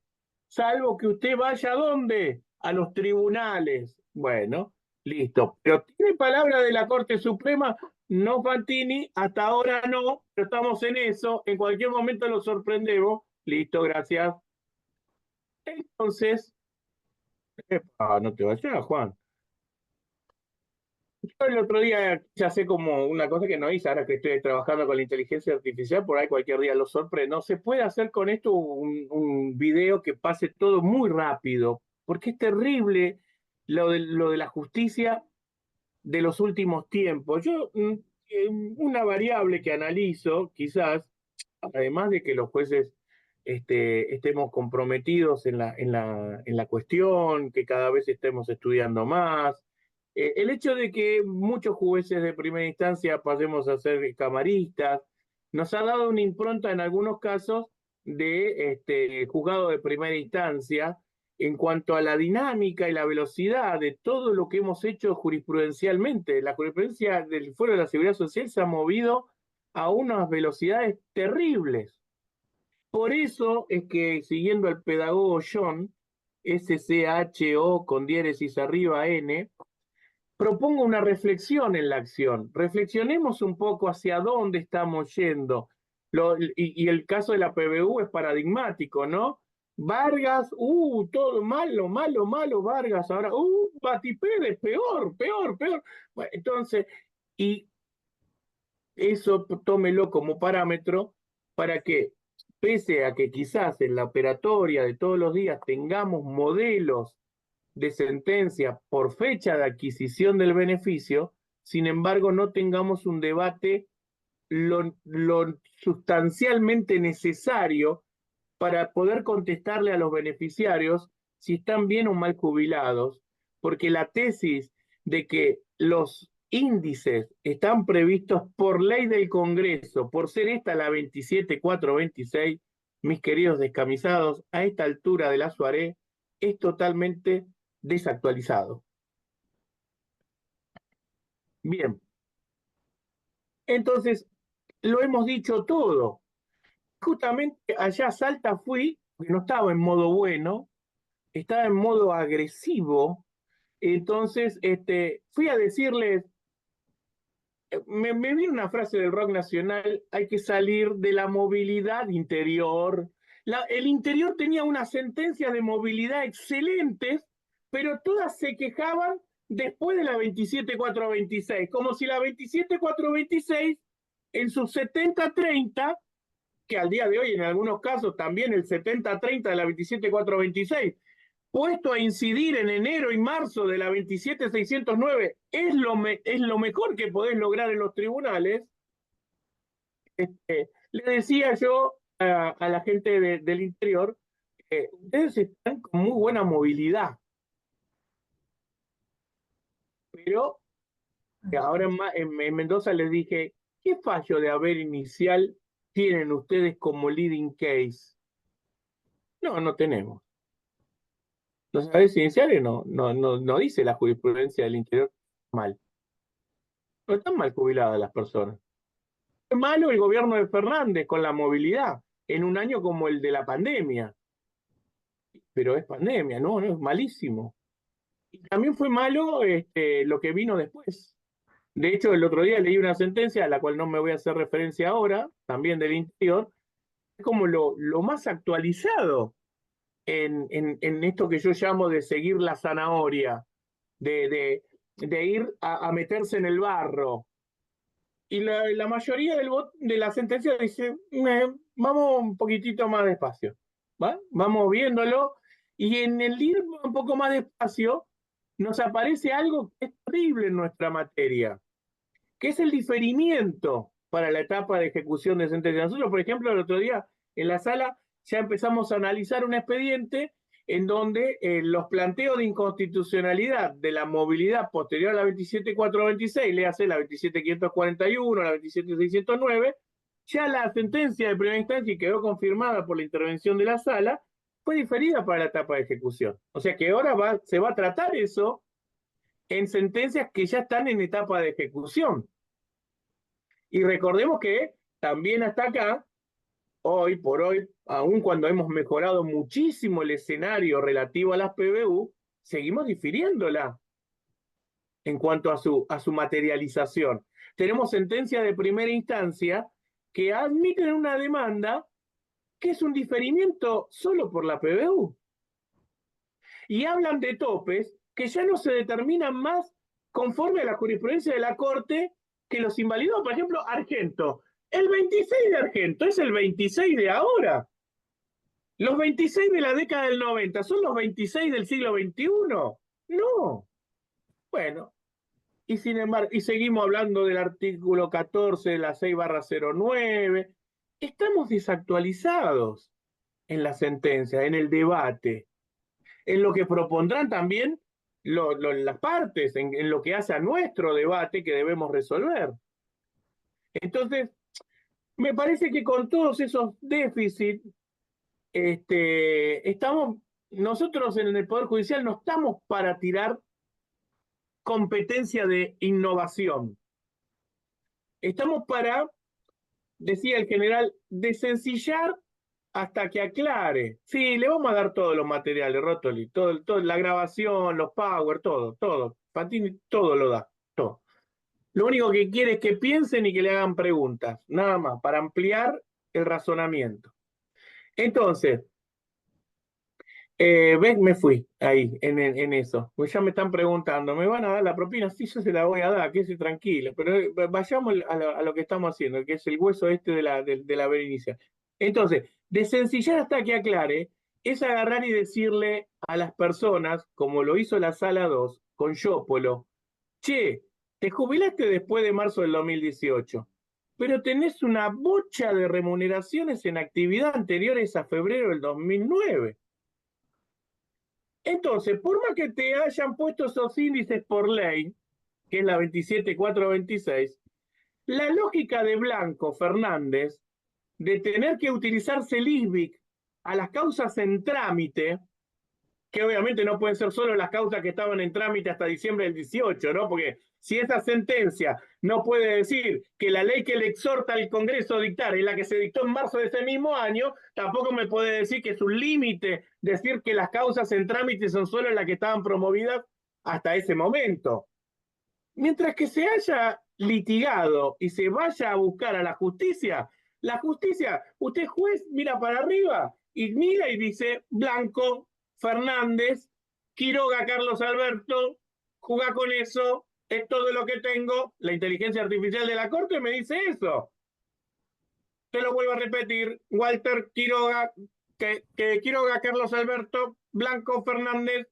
Salvo que usted vaya, ¿a dónde? A los tribunales. Bueno, listo. Pero ¿tiene palabra de la Corte Suprema? No, Fantini, hasta ahora no, pero estamos en eso. En cualquier momento lo sorprendemos. Listo, gracias. Entonces, no te vayas, Juan. Yo el otro día ya sé como una cosa que no hice, ahora que estoy trabajando con la inteligencia artificial, por ahí cualquier día lo sorprendo. Se puede hacer con esto un video que pase todo muy rápido, porque es terrible lo de la justicia de los últimos tiempos. Yo, una variable que analizo, quizás, además de que los jueces estemos comprometidos en la cuestión, que cada vez estemos estudiando más, el hecho de que muchos jueces de primera instancia pasemos a ser camaristas, nos ha dado una impronta en algunos casos de juzgado de primera instancia en cuanto a la dinámica y la velocidad de todo lo que hemos hecho jurisprudencialmente. La jurisprudencia del Fuero de la Seguridad Social se ha movido a unas velocidades terribles. Por eso es que, siguiendo al pedagogo John, SCHO con diéresis arriba N, propongo una reflexión en la acción. Reflexionemos un poco hacia dónde estamos yendo. Y el caso de la PBU es paradigmático, ¿no? Vargas, todo malo, malo, malo, Vargas, ahora, Batipérez, peor, peor, peor. Bueno, entonces, y eso tómelo como parámetro para que, pese a que quizás en la operatoria de todos los días tengamos modelos de sentencia por fecha de adquisición del beneficio, sin embargo no tengamos un debate lo sustancialmente necesario para poder contestarle a los beneficiarios si están bien o mal jubilados, porque la tesis de que los índices están previstos por ley del Congreso, por ser esta la 27426, mis queridos descamisados, a esta altura de la soirée, es totalmente desactualizado. Bien. Entonces, lo hemos dicho todo. Justamente allá a Salta fui, porque no estaba en modo bueno, estaba en modo agresivo. Entonces, fui a decirles, me viene una frase del rock nacional: hay que salir de la movilidad interior. El interior tenía unas sentencias de movilidad excelentes, pero todas se quejaban después de la 27426, como si la 27426 en sus 70-30, que al día de hoy en algunos casos también el 70-30 de la 27426, puesto a incidir en enero y marzo de la 27609, es lo mejor que podés lograr en los tribunales. Le decía yo a la gente del interior, ustedes están con muy buena movilidad, pero ahora en Mendoza les dije, ¿qué fallo de haber inicial tienen ustedes como leading case? No tenemos. Los haberes iniciales no dice la jurisprudencia del interior mal. No están mal jubiladas las personas. Es malo el gobierno de Fernández con la movilidad en un año como el de la pandemia. Pero es pandemia, no es malísimo. Y también fue malo lo que vino después. De hecho, el otro día leí una sentencia a la cual no me voy a hacer referencia ahora, también del interior, es como lo más actualizado en esto que yo llamo de seguir la zanahoria, de ir a meterse en el barro. Y la mayoría de la sentencia dice, vamos un poquitito más despacio, ¿va? Vamos viéndolo, y en el ir un poco más despacio nos aparece algo que es terrible en nuestra materia, que es el diferimiento para la etapa de ejecución de sentencia. Nosotros, por ejemplo, el otro día en la sala ya empezamos a analizar un expediente en donde los planteos de inconstitucionalidad de la movilidad posterior a la 27426, le hace la 27541, la 27609, ya la sentencia de primera instancia, y quedó confirmada por la intervención de la sala, fue diferida para la etapa de ejecución. O sea que ahora se va a tratar eso en sentencias que ya están en etapa de ejecución. Y recordemos que también hasta acá, hoy por hoy, aun cuando hemos mejorado muchísimo el escenario relativo a las PBU, seguimos difiriéndola en cuanto a su materialización. Tenemos sentencias de primera instancia que admiten una demanda que es un diferimiento solo por la PBU. Y hablan de topes que ya no se determinan más conforme a la jurisprudencia de la Corte, que los invalidados. Por ejemplo, Argento. El 26 de Argento es el 26 de ahora. Los 26 de la década del 90 son los 26 del siglo XXI. No. Bueno, y sin embargo, y seguimos hablando del artículo 14 de la 6/09. Estamos desactualizados en la sentencia, en el debate, en lo que propondrán también las partes, en lo que hace a nuestro debate que debemos resolver. Entonces, me parece que con todos esos déficits, nosotros en el Poder Judicial no estamos para tirar competencia de innovación. Estamos para, decía el general, desencillar hasta que aclare. Sí, le vamos a dar todos los materiales, Rótoli, todo, la grabación, los power, todo. Fantini todo lo da, todo. Lo único que quiere es que piensen y que le hagan preguntas, nada más, para ampliar el razonamiento. Entonces, ves, me fui ahí, en eso. Pues ya me están preguntando, ¿me van a dar la propina? Sí, yo se la voy a dar, quédese tranquilo. Pero vayamos a lo que estamos haciendo, que es el hueso de la ver inicial. Entonces, desencillar hasta que aclare es agarrar y decirle a las personas, como lo hizo la Sala 2, con Yópolo, che, te jubilaste después de marzo del 2018, pero tenés una bocha de remuneraciones en actividad anteriores a febrero del 2009. Entonces, por más que te hayan puesto esos índices por ley, que es la 27426, la lógica de Blanco Fernández de tener que utilizarse el ISBIC a las causas en trámite, que obviamente no pueden ser solo las causas que estaban en trámite hasta diciembre del 18, ¿no? Porque si esa sentencia no puede decir que la ley que le exhorta al Congreso a dictar es la que se dictó en marzo de ese mismo año, tampoco me puede decir que es un límite decir que las causas en trámite son solo las que estaban promovidas hasta ese momento. Mientras que se haya litigado y se vaya a buscar a la justicia, usted juez mira para arriba y mira y dice Blanco, Fernández, Quiroga, Carlos Alberto, jugá con eso, es todo lo que tengo. La inteligencia artificial de la Corte me dice eso. Te lo vuelvo a repetir, Walter, Quiroga, Quiroga, Carlos Alberto, Blanco, Fernández,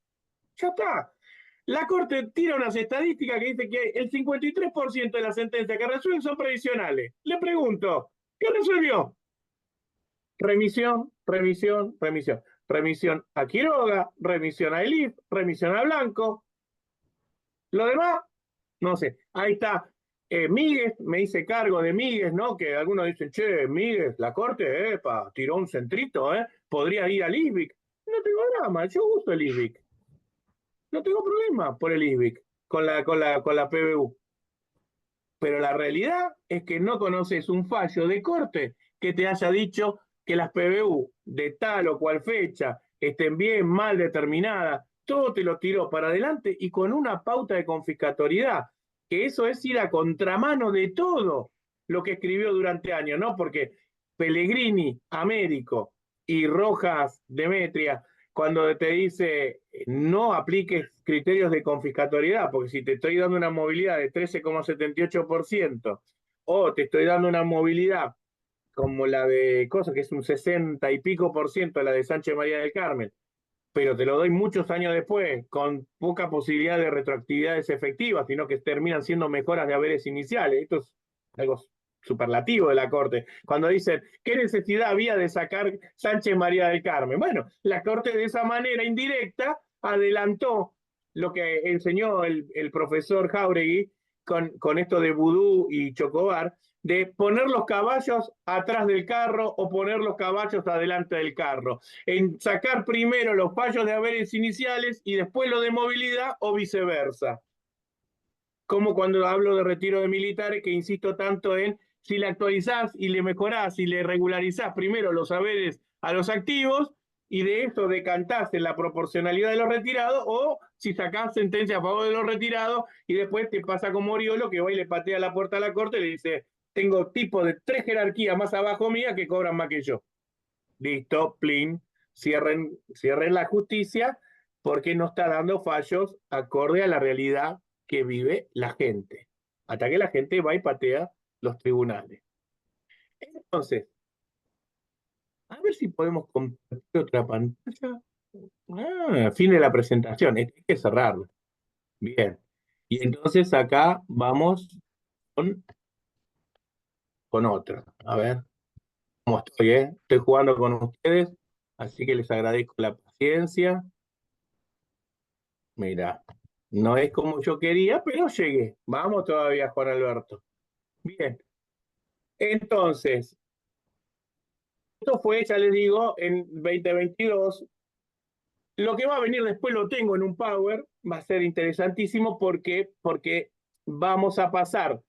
ya está. La Corte tira unas estadísticas que dice que el 53% de las sentencias que resuelven son previsionales. Le pregunto, ¿qué resolvió? Remisión, remisión, remisión. Remisión a Quiroga, remisión a Elif, remisión a Blanco. Lo demás, no sé. Ahí está. Míguez, me hice cargo de Míguez, ¿no? Que algunos dicen, che, Míguez, la Corte, tiró un centrito, podría ir al ISBIC. No tengo drama, yo uso el ISBIC. No tengo problema por el ISBIC con la PBU. Pero la realidad es que no conoces un fallo de corte que te haya dicho que las PBU de tal o cual fecha estén bien, mal determinadas, todo te lo tiró para adelante y con una pauta de confiscatoriedad, que eso es ir a contramano de todo lo que escribió durante años, ¿no? Porque Pellegrini, Américo y Rojas, Demetria, cuando te dice no apliques criterios de confiscatoriedad, porque si te estoy dando una movilidad de 13,78% o te estoy dando una movilidad como la de cosas que es un 60 y pico por ciento, la de Sánchez María del Carmen, pero te lo doy muchos años después, con poca posibilidad de retroactividades efectivas, sino que terminan siendo mejoras de haberes iniciales. Esto es algo superlativo de la Corte. Cuando dicen, ¿qué necesidad había de sacar Sánchez María del Carmen? Bueno, la Corte de esa manera indirecta adelantó lo que enseñó el profesor Jáuregui con esto de vudú y chocobar, de poner los caballos atrás del carro o poner los caballos adelante del carro, en sacar primero los fallos de haberes iniciales y después lo de movilidad o viceversa. Como cuando hablo de retiro de militares, que insisto tanto en si le actualizás y le mejorás y le regularizás primero los haberes a los activos y de eso decantás en la proporcionalidad de los retirados, o si sacás sentencia a favor de los retirados y después te pasa como Oriolo, que va y le patea la puerta a la Corte y le dice, tengo tipos de 3 jerarquías más abajo mía que cobran más que yo. Listo, plin, cierren la justicia porque no está dando fallos acorde a la realidad que vive la gente. Hasta que la gente va y patea los tribunales. Entonces, a ver si podemos compartir otra pantalla. Fin de la presentación, hay que cerrarlo. Bien. Y entonces acá vamos con otra. A ver cómo estoy, Estoy jugando con ustedes, así que les agradezco la paciencia. Mira, no es como yo quería, pero llegué. Vamos todavía, Juan Alberto. Bien. Entonces, esto fue, ya les digo, en 2022. Lo que va a venir después lo tengo en un Power, va a ser interesantísimo porque vamos a pasar.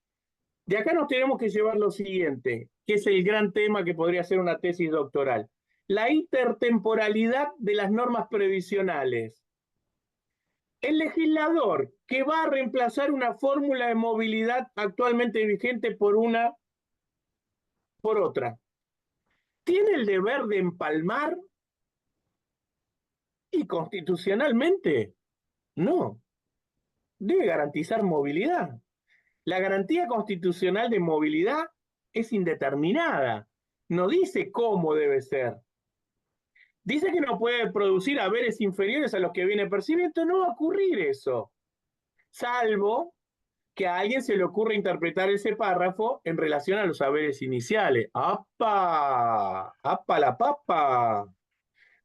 De acá nos tenemos que llevar lo siguiente, que es el gran tema que podría ser una tesis doctoral. La intertemporalidad de las normas previsionales. El legislador que va a reemplazar una fórmula de movilidad actualmente vigente por otra, ¿tiene el deber de empalmar? Y constitucionalmente, no. Debe garantizar movilidad. La garantía constitucional de movilidad es indeterminada. No dice cómo debe ser. Dice que no puede producir haberes inferiores a los que viene percibiendo. No va a ocurrir eso. Salvo que a alguien se le ocurra interpretar ese párrafo en relación a los haberes iniciales. ¡Apa! ¡Apa la papa!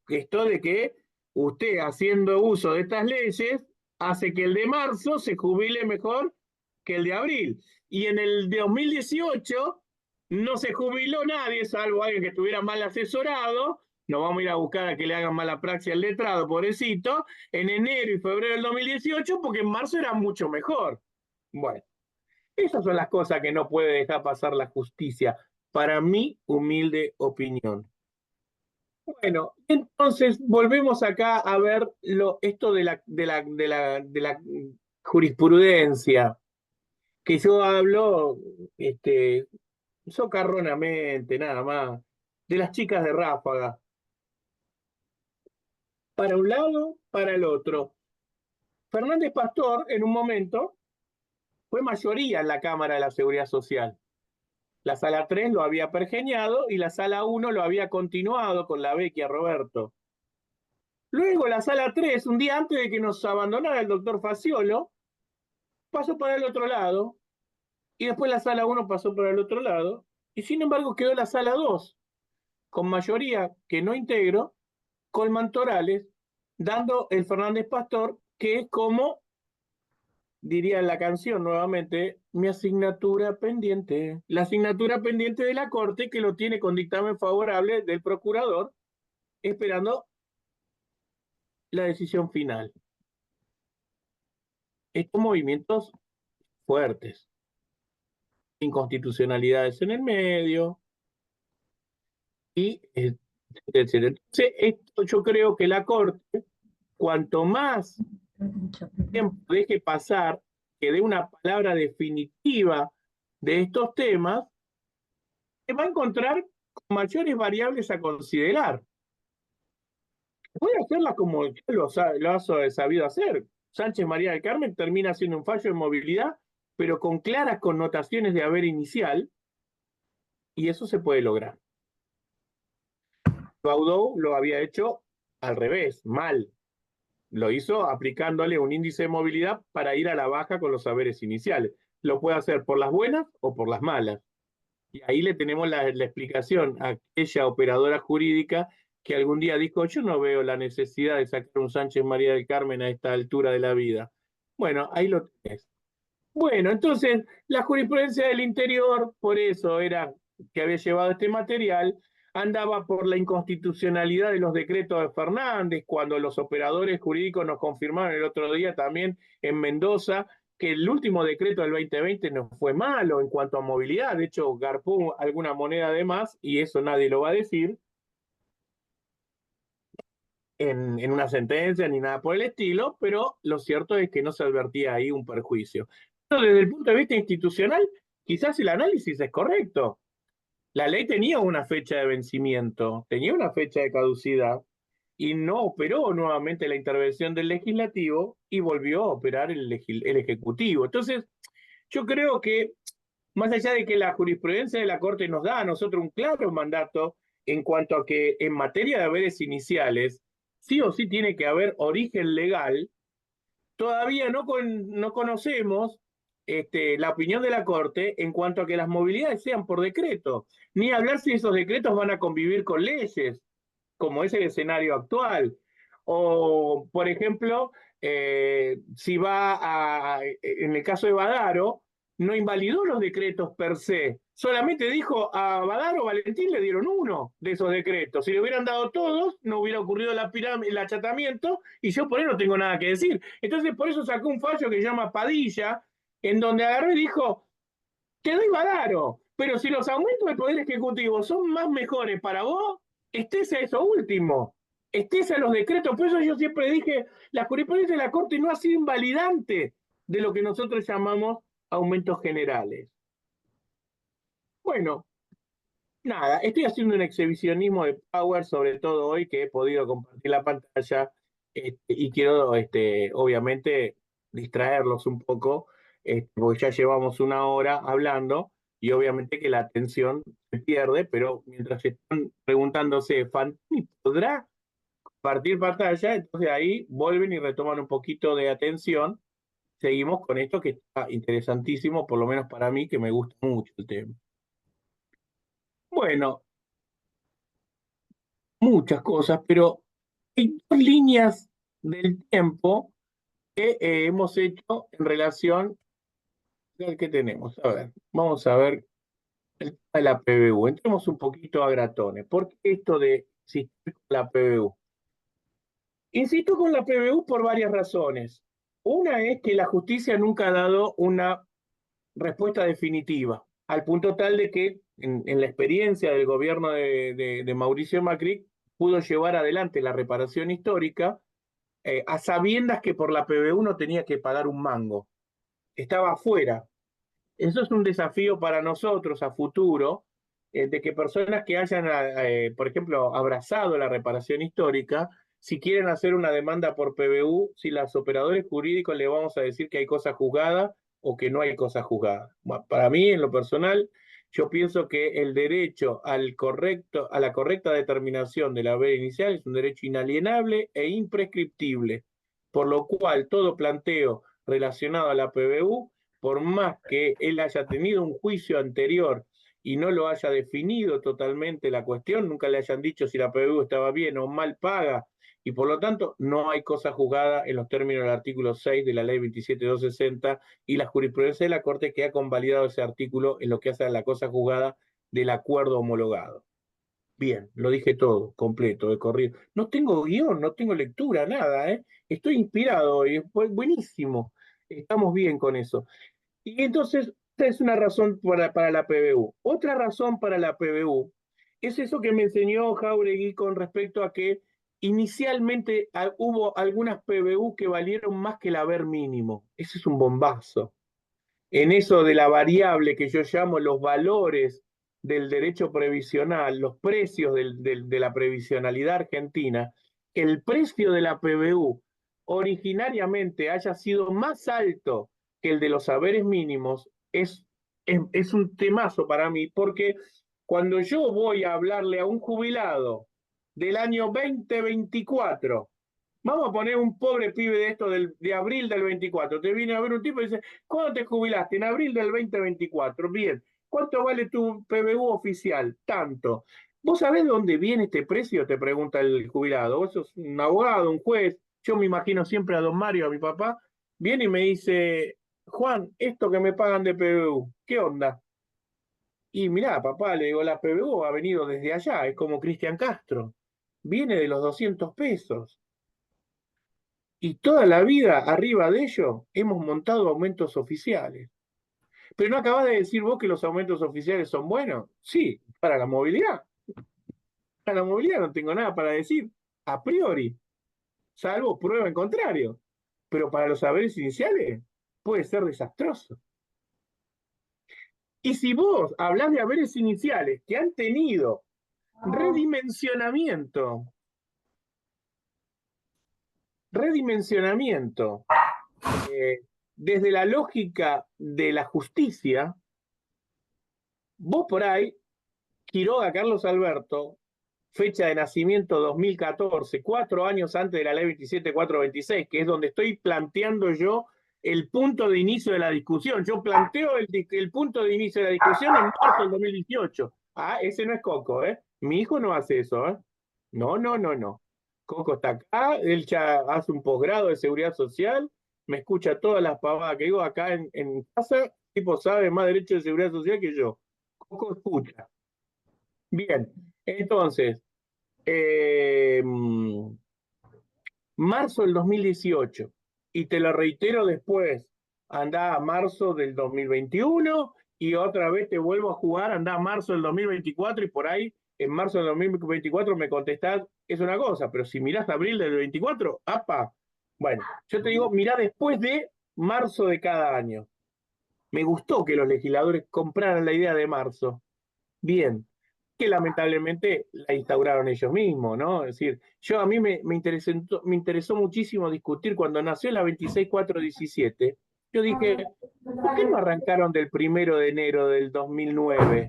Esto de que usted, haciendo uso de estas leyes, hace que el de marzo se jubile mejor que el de abril. Y en el de 2018 no se jubiló nadie, salvo alguien que estuviera mal asesorado. No vamos a ir a buscar a que le hagan mala praxis al letrado, pobrecito, en enero y febrero del 2018, porque en marzo era mucho mejor. Bueno, esas son las cosas que no puede dejar pasar la justicia, para mi humilde opinión. Bueno, entonces volvemos acá a ver esto de la jurisprudencia. que yo hablo socarronamente, nada más, de las chicas de Ráfaga, para un lado, para el otro. Fernández Pastor, en un momento, fue mayoría en la Cámara de la Seguridad Social. La sala 3 lo había pergeñado y la sala 1 lo había continuado con la vecchia Roberto. Luego la sala 3, un día antes de que nos abandonara el doctor Faciolo, pasó para el otro lado, y después la sala 1 pasó para el otro lado, y sin embargo quedó la sala 2, con mayoría que no integro, Colman Torales, dando el Fernández Pastor, que es como, diría en la canción nuevamente, mi asignatura pendiente, la asignatura pendiente de la Corte, que lo tiene con dictamen favorable del procurador, esperando la decisión final. Estos movimientos fuertes, inconstitucionalidades en el medio, y etcétera. Entonces, esto yo creo que la Corte, cuanto más tiempo deje pasar, que dé una palabra definitiva de estos temas, se va a encontrar con mayores variables a considerar. Puede hacerla como lo ha sabido hacer. Sánchez María del Carmen termina haciendo un fallo de movilidad, pero con claras connotaciones de haber inicial, y eso se puede lograr. Baudou lo había hecho al revés, mal. Lo hizo aplicándole un índice de movilidad para ir a la baja con los saberes iniciales. Lo puede hacer por las buenas o por las malas. Y ahí le tenemos la explicación a aquella operadora jurídica que algún día dijo, yo no veo la necesidad de sacar un Sánchez María del Carmen a esta altura de la vida. Bueno, ahí lo tenés. Bueno, entonces, la jurisprudencia del interior, por eso era que había llevado este material, andaba por la inconstitucionalidad de los decretos de Fernández, cuando los operadores jurídicos nos confirmaron el otro día también en Mendoza que el último decreto del 2020 no fue malo en cuanto a movilidad, de hecho garpó alguna moneda de más, y eso nadie lo va a decir en una sentencia ni nada por el estilo, pero lo cierto es que no se advertía ahí un perjuicio. Pero desde el punto de vista institucional, quizás el análisis es correcto. La ley tenía una fecha de vencimiento, tenía una fecha de caducidad, y no operó nuevamente la intervención del legislativo y volvió a operar el ejecutivo. Entonces, yo creo que, más allá de que la jurisprudencia de la Corte nos da a nosotros un claro mandato en cuanto a que en materia de haberes iniciales, sí o sí tiene que haber origen legal, todavía no conocemos la opinión de la Corte en cuanto a que las movilidades sean por decreto, ni hablar si esos decretos van a convivir con leyes, como es el escenario actual. O, por ejemplo, si en el caso de Badaro, no invalidó los decretos per se, solamente dijo a Badaro, Valentín le dieron uno de esos decretos. Si le hubieran dado todos, no hubiera ocurrido el achatamiento, y yo por ahí no tengo nada que decir. Entonces, por eso sacó un fallo que se llama Padilla, en donde agarró y dijo, te doy Badaro, pero si los aumentos del Poder Ejecutivo son más mejores para vos, estés a eso último, estés a los decretos. Por eso yo siempre dije, la jurisprudencia de la Corte no ha sido invalidante de lo que nosotros llamamos aumentos generales. Bueno, nada, estoy haciendo un exhibicionismo de power, sobre todo hoy que he podido compartir la pantalla, y quiero, obviamente, distraerlos un poco, porque ya llevamos una hora hablando, y obviamente que la atención se pierde, pero mientras están preguntándose, ¿Fantini podrá compartir pantalla? Entonces ahí vuelven y retoman un poquito de atención. Seguimos con esto que está interesantísimo, por lo menos para mí, que me gusta mucho el tema. Bueno, muchas cosas, pero hay dos líneas del tiempo que hemos hecho en relación al que tenemos. A ver, vamos a ver el tema de la PBU. Entremos un poquito a gratones. ¿Por qué esto de insistir con la PBU? Insisto con la PBU por varias razones. Una es que la justicia nunca ha dado una respuesta definitiva, al punto tal de que en la experiencia del gobierno de Mauricio Macri pudo llevar adelante la reparación histórica, a sabiendas que por la PBU no tenía que pagar un mango, estaba afuera. Eso es un desafío para nosotros a futuro, de que personas que hayan, por ejemplo, abrazado la reparación histórica, si quieren hacer una demanda por PBU, si los operadores jurídicos le vamos a decir que hay cosa juzgada o que no hay cosa juzgada. Bueno, para mí, en lo personal, yo pienso que el derecho a la correcta determinación del haber inicial es un derecho inalienable e imprescriptible, por lo cual todo planteo relacionado a la PBU, por más que él haya tenido un juicio anterior y no lo haya definido totalmente la cuestión, nunca le hayan dicho si la PBU estaba bien o mal paga, y por lo tanto no hay cosa juzgada en los términos del artículo 6 de la ley 27.260 y la jurisprudencia de la Corte que ha convalidado ese artículo en lo que hace a la cosa juzgada del acuerdo homologado. Bien, lo dije todo, completo, de corrido. No tengo guión, no tengo lectura, nada, ¿eh? Estoy inspirado y fue buenísimo. Estamos bien con eso. Y entonces, esta es una razón para la PBU. Otra razón para la PBU es eso que me enseñó Jáuregui con respecto a que inicialmente hubo algunas PBU que valieron más que el haber mínimo. Ese es un bombazo. En eso de la variable que yo llamo los valores del derecho previsional, los precios de la previsionalidad argentina, que el precio de la PBU originariamente haya sido más alto que el de los haberes mínimos, es un temazo para mí, porque cuando yo voy a hablarle a un jubilado del año 2024, vamos a poner un pobre pibe de esto de abril del 24, te viene a ver un tipo y dice, ¿cuándo te jubilaste? En abril del 2024, bien, ¿cuánto vale tu PBU oficial? Tanto. ¿Vos sabés de dónde viene este precio? Te pregunta el jubilado. Vos sos un abogado, un juez. Yo me imagino siempre a don Mario, a mi papá, viene y me dice, Juan, esto que me pagan de PBU, ¿qué onda? Y mirá, papá, le digo, la PBU ha venido desde allá, es como Cristian Castro, viene de los 200 pesos. Y toda la vida arriba de ello hemos montado aumentos oficiales. Pero no acabás de decir vos que los aumentos oficiales son buenos. Sí, para la movilidad. Para la movilidad no tengo nada para decir, a priori, salvo prueba en contrario. Pero para los saberes iniciales puede ser desastroso. Y si vos hablás de haberes iniciales que han tenido redimensionamiento, desde la lógica de la justicia, vos por ahí, Quiroga Carlos Alberto, fecha de nacimiento 2014, 4 años antes de la ley 27.426, que es donde estoy planteando yo el punto de inicio de la discusión. Yo planteo el punto de inicio de la discusión en marzo del 2018. Ah, ese no es Coco, ¿eh? Mi hijo no hace eso, ¿eh? No, no, no, no. Coco está acá, él ya hace un posgrado de seguridad social, me escucha todas las pavadas que digo acá en casa, el tipo sabe más derecho de seguridad social que yo. Coco escucha. Bien, entonces, marzo del 2018, y te lo reitero después, andá a marzo del 2021, y otra vez te vuelvo a jugar, andá a marzo del 2024, y por ahí, en marzo del 2024 me contestás, es una cosa, pero si mirás abril del 24, ¡apa! Bueno, yo te digo, mirá después de marzo de cada año. Me gustó que los legisladores compraran la idea de marzo. Bien, que lamentablemente la instauraron ellos mismos, ¿no? Es decir, a mí me interesó muchísimo discutir cuando nació la 26.417. Yo dije, ¿por qué no arrancaron del 1 de enero del 2009?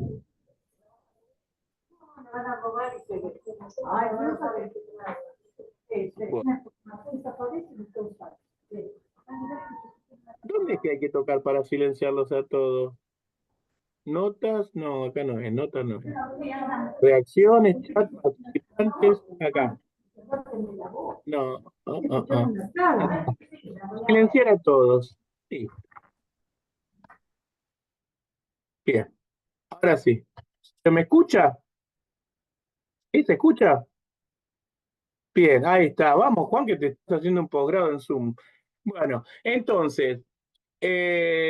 Bueno. ¿Dónde es que hay que tocar para silenciarlos a todos? Notas, no, acá no es, notas no es. Reacciones, chat, participantes, acá. No, silenciar a todos. Sí. Bien, ahora sí. ¿Se me escucha? ¿Sí? ¿Se escucha? Bien, ahí está. Vamos, Juan, que te estás haciendo un posgrado en Zoom. Bueno, entonces,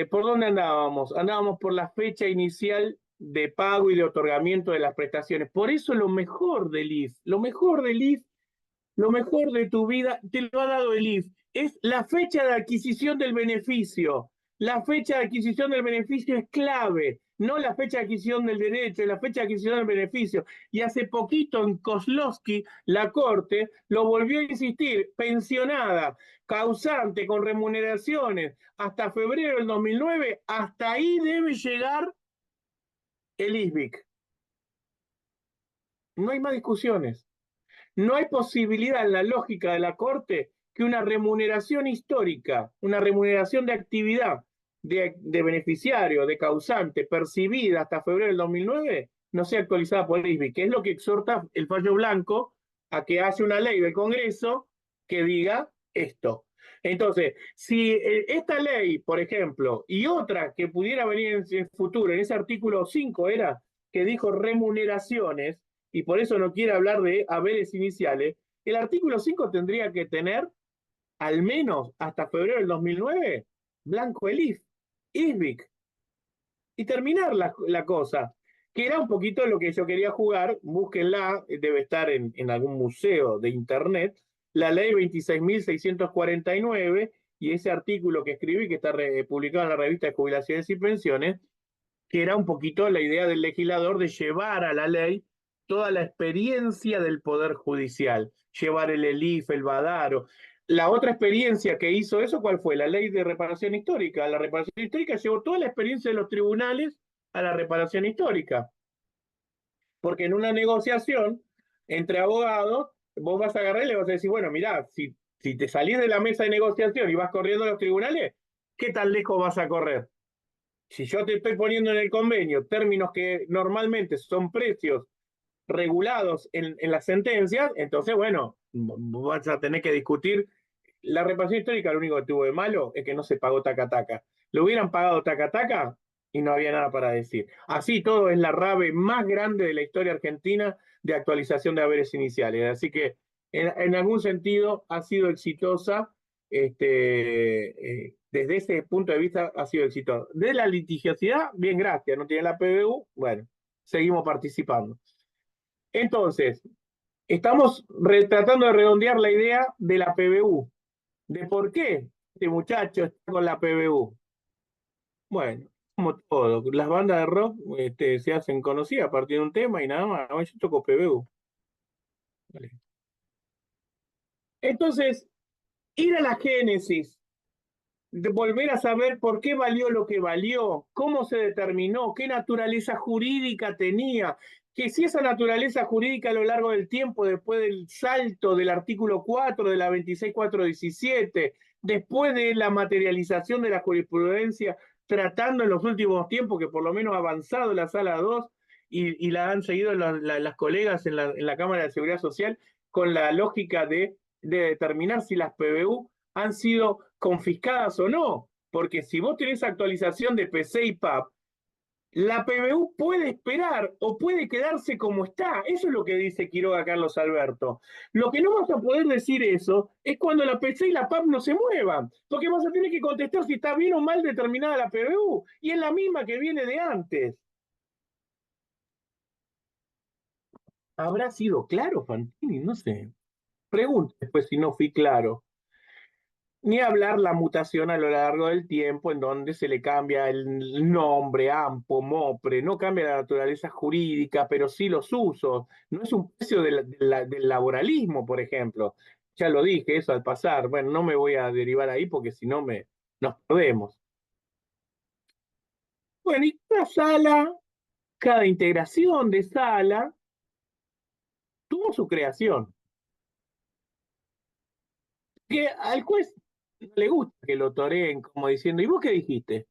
¿por dónde andábamos? Andábamos por la fecha inicial de pago y de otorgamiento de las prestaciones. Por eso lo mejor del IF, lo mejor de tu vida, te lo ha dado el IF. Es la fecha de adquisición del beneficio. La fecha de adquisición del beneficio es clave, no la fecha de adquisición del derecho, es la fecha de adquisición del beneficio. Y hace poquito en Kozlowski, la Corte lo volvió a insistir, pensionada, causante con remuneraciones hasta febrero del 2009, hasta ahí debe llegar el ISBIC. No hay más discusiones. No hay posibilidad en la lógica de la Corte que una remuneración histórica, una remuneración de actividad de beneficiario, de causante, percibida hasta febrero del 2009, no sea actualizada por el ISBI, que es lo que exhorta el fallo blanco a que haya una ley del Congreso que diga esto. Entonces, si esta ley, por ejemplo, y otra que pudiera venir en el futuro, en ese artículo 5 era, que dijo remuneraciones, y por eso no quiere hablar de haberes iniciales, el artículo 5 tendría que tener, al menos hasta febrero del 2009, blanco el ISBIC, y terminar la cosa, que era un poquito lo que yo quería jugar. Búsquenla, debe estar en algún museo de internet, la ley 26.649, y ese artículo que escribí, que está publicado en la revista de Jubilaciones y Pensiones, que era un poquito la idea del legislador de llevar a la ley toda la experiencia del Poder Judicial, llevar el ELIF, el Badaro. La otra experiencia que hizo eso, ¿cuál fue? La ley de reparación histórica. La reparación histórica llevó toda la experiencia de los tribunales a la reparación histórica. Porque en una negociación entre abogados, vos vas a agarrar y le vas a decir, bueno, mirá, si te salís de la mesa de negociación y vas corriendo a los tribunales, ¿qué tan lejos vas a correr? Si yo te estoy poniendo en el convenio términos que normalmente son precios regulados en las sentencias, entonces, bueno, vas a tener que discutir. La reparación histórica, lo único que tuvo de malo es que no se pagó taca-taca. Lo hubieran pagado taca-taca y no había nada para decir. Así todo es la RABE más grande de la historia argentina de actualización de haberes iniciales. Así que en algún sentido ha sido exitosa. Desde ese punto de vista ha sido exitosa. De la litigiosidad, bien, gracias. No tiene la PBU, bueno, seguimos participando. Entonces, estamos tratando de redondear la idea de la PBU, de por qué este muchacho está con la PBU. Bueno, como todo, las bandas de rock se hacen conocidas a partir de un tema y nada más. Yo toco PBU. Vale. Entonces, ir a la génesis, de volver a saber por qué valió lo que valió, cómo se determinó, qué naturaleza jurídica tenía, que si esa naturaleza jurídica a lo largo del tiempo, después del salto del artículo 4 de la 26.417, después de la materialización de la jurisprudencia, tratando en los últimos tiempos, que por lo menos ha avanzado la sala 2 y la han seguido las colegas en la Cámara de Seguridad Social, con la lógica de determinar si las PBU han sido confiscadas o no, porque si vos tenés actualización de PC y PAP, la PBU puede esperar o puede quedarse como está. Eso es lo que dice Quiroga Carlos Alberto. Lo que no vas a poder decir eso es cuando la PC y la PAP no se muevan, porque vas a tener que contestar si está bien o mal determinada la PBU, y es la misma que viene de antes. ¿Habrá sido claro, Fantini? No sé. Pregunte después si no fui claro. Ni hablar la mutación a lo largo del tiempo en donde se le cambia el nombre, AMPO, MOPRE, no cambia la naturaleza jurídica, pero sí los usos. No es un precio del laboralismo, por ejemplo. Ya lo dije eso al pasar. Bueno, no me voy a derivar ahí porque si no nos perdemos. Bueno, y cada sala, cada integración de sala tuvo su creación. Que al juez no le gusta que lo toreen como diciendo, ¿y vos qué dijiste?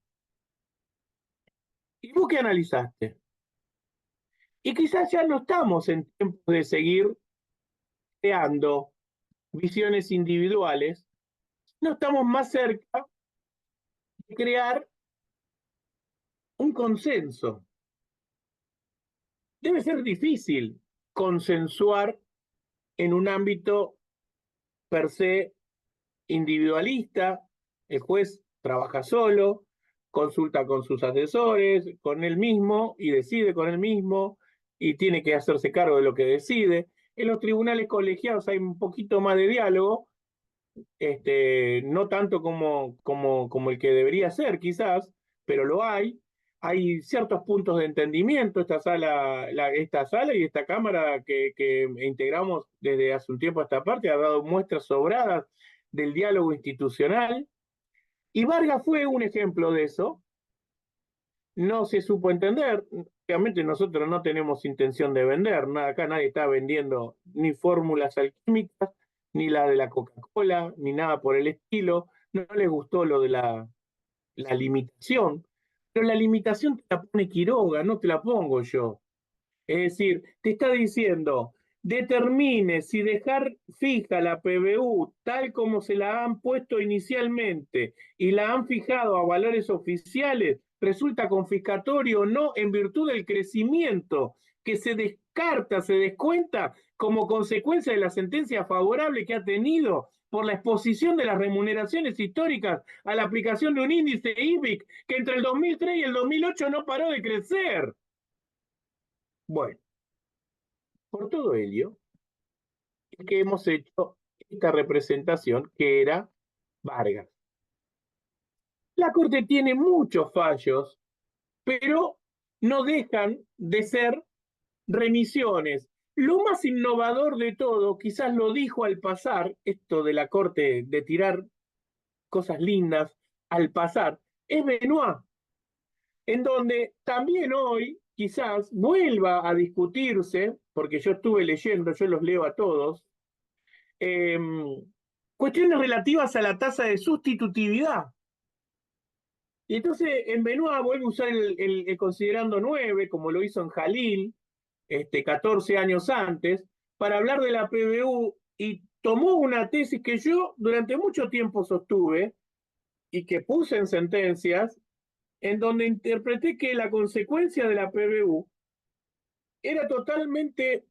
¿Y vos qué analizaste? Y quizás ya no estamos en tiempos de seguir creando visiones individuales, no estamos más cerca de crear un consenso. Debe ser difícil consensuar en un ámbito per se individualista. El juez trabaja solo, consulta con sus asesores, con él mismo y decide con él mismo y tiene que hacerse cargo de lo que decide. En los tribunales colegiados hay un poquito más de diálogo, no tanto como el que debería ser quizás, pero lo hay. Hay ciertos puntos de entendimiento, esta sala y esta cámara que integramos desde hace un tiempo a esta parte ha dado muestras sobradas del diálogo institucional, y Vargas fue un ejemplo de eso. No se supo entender. Obviamente nosotros no tenemos intención de vender, acá nadie está vendiendo ni fórmulas alquímicas, ni la de la Coca-Cola, ni nada por el estilo. No les gustó lo de la limitación, pero la limitación te la pone Quiroga, no te la pongo yo. Es decir, te está diciendo, determine si dejar fija la PBU tal como se la han puesto inicialmente y la han fijado a valores oficiales, resulta confiscatorio o no en virtud del crecimiento que se descarta, se descuenta como consecuencia de la sentencia favorable que ha tenido por la exposición de las remuneraciones históricas a la aplicación de un índice IBIC que entre el 2003 y el 2008 no paró de crecer. Bueno, por todo ello, es que hemos hecho esta representación que era Vargas. La Corte tiene muchos fallos, pero no dejan de ser remisiones. Lo más innovador de todo, quizás lo dijo al pasar, esto de la Corte de tirar cosas lindas al pasar, es Benoit, en donde también hoy quizás vuelva a discutirse, porque yo estuve leyendo, yo los leo a todos, cuestiones relativas a la tasa de sustitutividad. Y entonces en Benoit vuelve a usar el considerando 9, como lo hizo en Jalil, 14 años antes, para hablar de la PBU, y tomó una tesis que yo durante mucho tiempo sostuve y que puse en sentencias, en donde interpreté que la consecuencia de la PBU era totalmente,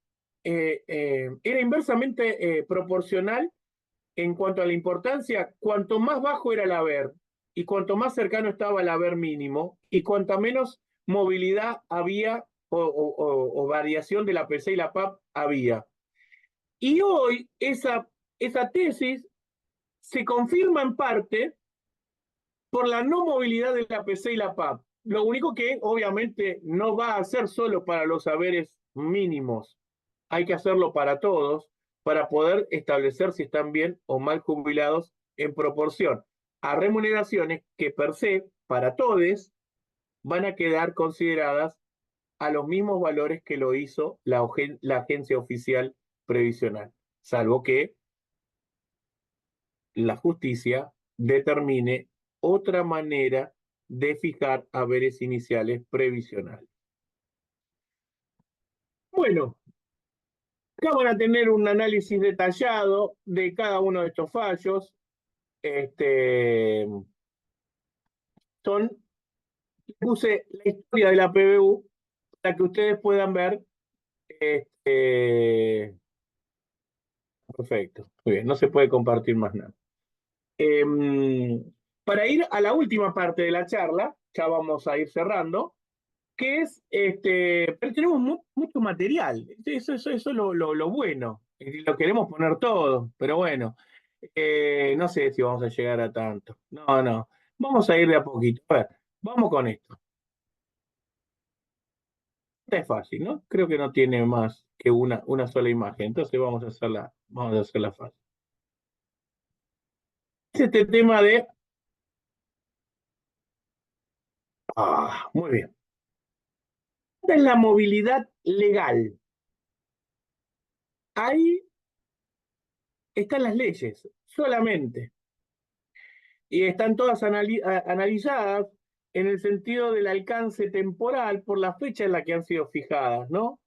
era inversamente proporcional en cuanto a la importancia. Cuanto más bajo era el haber y cuanto más cercano estaba el haber mínimo y cuanta menos movilidad había o variación de la PC y la PAP había. Y hoy esa tesis se confirma en parte por la no movilidad de la PC y la PAP. Lo único que obviamente no va a ser solo para los haberes mínimos, hay que hacerlo para todos, para poder establecer si están bien o mal jubilados en proporción a remuneraciones que per se, para todos, van a quedar consideradas a los mismos valores que lo hizo la agencia oficial previsional, salvo que la justicia determine otra manera de fijar haberes iniciales previsionales. Bueno, acá van a tener un análisis detallado de cada uno de estos fallos. Puse la historia de la PBU para que ustedes puedan ver. Perfecto, muy bien, no se puede compartir más nada. Para ir a la última parte de la charla, ya vamos a ir cerrando, que es, pero tenemos mucho material, eso es lo bueno, lo queremos poner todo, pero bueno, no sé si vamos a llegar a tanto, no, vamos a ir de a poquito. A ver, vamos con esto. Esta es fácil, ¿no? Creo que no tiene más que una sola imagen, entonces vamos a hacerla fácil. Es este tema de... muy bien. Esta es la movilidad legal. Ahí están las leyes, solamente. Y están todas analizadas en el sentido del alcance temporal por la fecha en la que han sido fijadas, ¿no?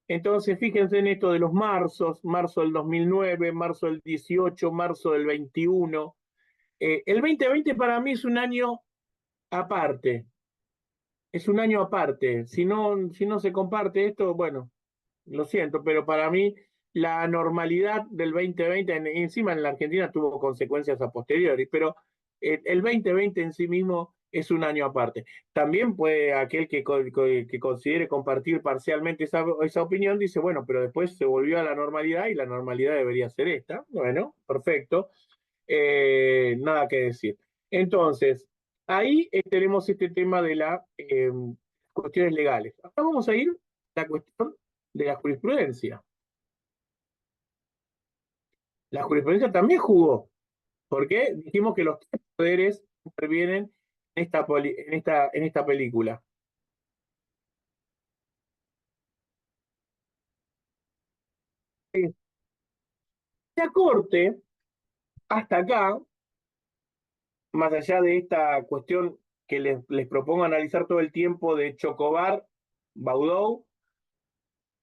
Entonces, fíjense en esto de los marzos, marzo del 2009, marzo del 18, marzo del 21. El 2020 para mí es un año aparte. Es un año aparte. Si no se comparte esto, bueno, lo siento, pero para mí la normalidad del 2020, encima en la Argentina tuvo consecuencias a posteriori, pero el 2020 en sí mismo es un año aparte. También puede aquel que considere compartir parcialmente esa opinión, dice, bueno, pero después se volvió a la normalidad y la normalidad debería ser esta. Bueno, perfecto. nada que decir. Entonces, ahí tenemos este tema de las cuestiones legales. Ahora vamos a ir a la cuestión de la jurisprudencia. La jurisprudencia también jugó, porque dijimos que los tres poderes intervienen en esta película. La Corte, hasta acá, más allá de esta cuestión que les propongo analizar todo el tiempo de Chocobar, Baudou,